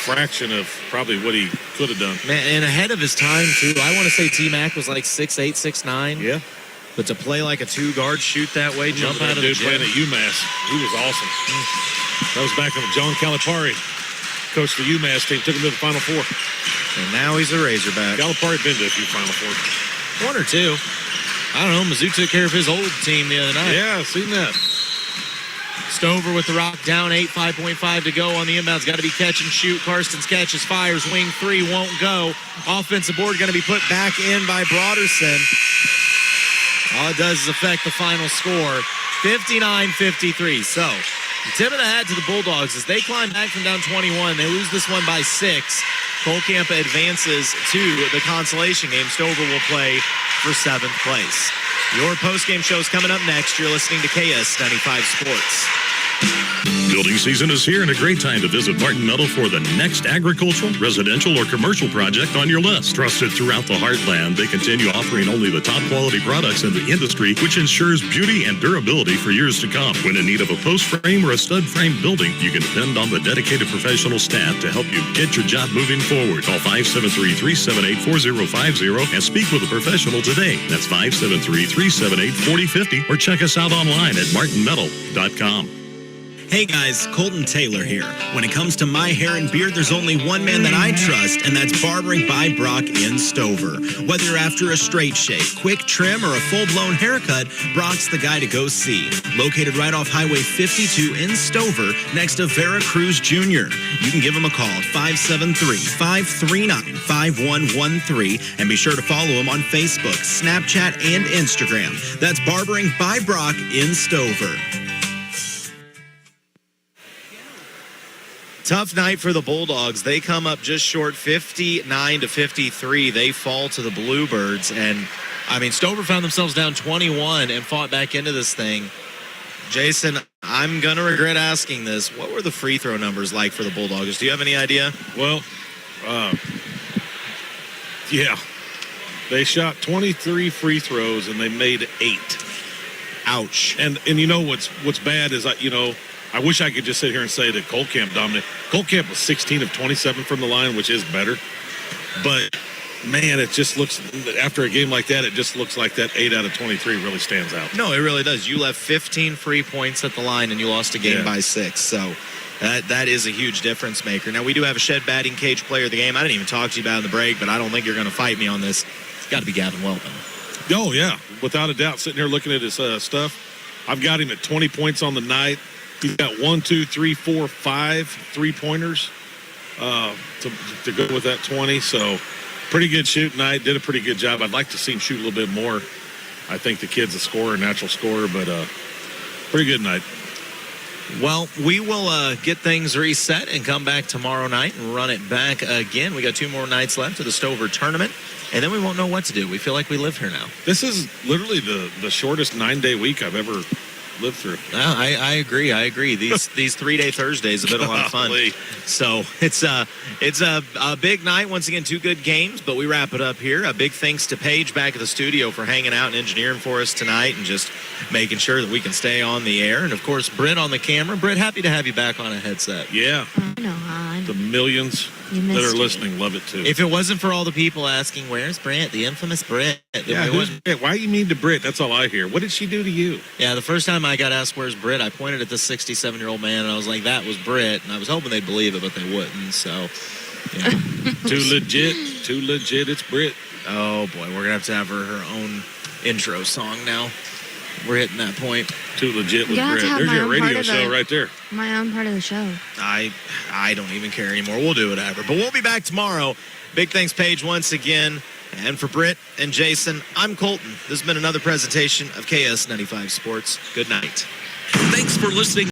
fraction of probably what he could have done. Man, and ahead of his time, too. I want to say T-Mac was like 6'8", 6'9". Yeah. But to play like a two-guard, shoot that way, jump out of the gym. Playing at UMass, he was awesome. That was back when John Calipari coached the UMass team, took him to the Final Four. And now he's a Razorback. Calipari been to a few Final Fours. 1 or 2. I don't know. Mizzou took care of his old team the other night. Yeah, I've seen that. Stover with the rock down, 5.5 to go on the inbounds. Got to be catch and shoot. Karstens catches, fires, wing three, won't go. Offensive board going to be put back in by Broderson. All it does is affect the final score, 59-53. So, the tip of the hat to the Bulldogs as they climb back from down 21. They lose this one by 6. Kohlkamp advances to the consolation game. Stover will play for 7th place. Your postgame show is coming up next. You're listening to KS95 Sports. Building season is here and a great time to visit Martin Metal for the next agricultural, residential, or commercial project on your list. Trusted throughout the heartland, they continue offering only the top quality products in the industry, which ensures beauty and durability for years to come. When in need of a post frame or a stud frame building, you can depend on the dedicated professional staff to help you get your job moving forward. Call 573-378-4050 and speak with a professional today. That's 573-378-4050 or check us out online at martinmetal.com. Hey guys, Colton Taylor here. When it comes to my hair and beard, there's only one man that I trust, and that's Barbering by Brock in Stover. Whether you're after a straight shave, quick trim, or a full-blown haircut, Brock's the guy to go see. Located right off Highway 52 in Stover, next to Vera Cruz Jr. You can give him a call at 573-539-5113, and be sure to follow him on Facebook, Snapchat, and Instagram. That's Barbering by Brock in Stover. Tough night for the Bulldogs. They come up just short, 59-53. They fall to the Bluebirds. And, I mean, Stover found themselves down 21 and fought back into this thing. Jason, I'm going to regret asking this. What were the free throw numbers like for the Bulldogs? Do you have any idea? Well, yeah. They shot 23 free throws, and they made 8. Ouch. And you know what's bad is, I wish I could just sit here and say that Kohlkamp dominated. Kohlkamp was 16 of 27 from the line, which is better. But, man, it just looks, after a game like that, it just looks like that 8 out of 23 really stands out. No, it really does. You left 15 free points at the line, and you lost a game by 6. So that is a huge difference maker. Now, we do have a shed batting cage player of the game. I didn't even talk to you about it in the break, but I don't think you're going to fight me on this. It's got to be Gavin Weltman. Oh, yeah, without a doubt. Sitting here looking at his stuff, I've got him at 20 points on the night. He's got 5 3-pointers to go with that 20. So pretty good shoot night. Did a pretty good job. I'd like to see him shoot a little bit more. I think the kid's a scorer, natural scorer, but pretty good night. Well, we will get things reset and come back tomorrow night and run it back again. We got 2 more nights left of the Stover tournament, and then we won't know what to do. We feel like we live here now. This is literally the shortest 9-day week I've ever lived through. I agree. These 3-day Thursdays have been a lot of fun. Golly. So it's a big night. Once again, 2 good games, but we wrap it up here. A big thanks to Paige back at the studio for hanging out and engineering for us tonight and just making sure that we can stay on the air. And, of course, Britt on the camera. Britt, happy to have you back on a headset. Yeah. I know, hon. The millions You that missed are me. listening love it too. If it wasn't for all the people asking, where's Britt, the infamous Britt? yeah, who's Britt? Why you mean to Britt? That's all I hear. What did she do to you? Yeah, the first time I got asked where's Britt, I pointed at this 67-year-old man, and I was like, that was Britt. And I was hoping they'd believe it, but they wouldn't. So, yeah. Too legit. It's Britt. Oh, boy, we're going to have her own intro song now. We're hitting that point. Too legit with You have Britt. to have There's my your own radio part of show the- right there. My own part of the show. I don't even care anymore. We'll do whatever. But we'll be back tomorrow. Big thanks, Paige, once again. And for Britt and Jason, I'm Colton. This has been another presentation of KS95 Sports. Good night. Thanks for listening.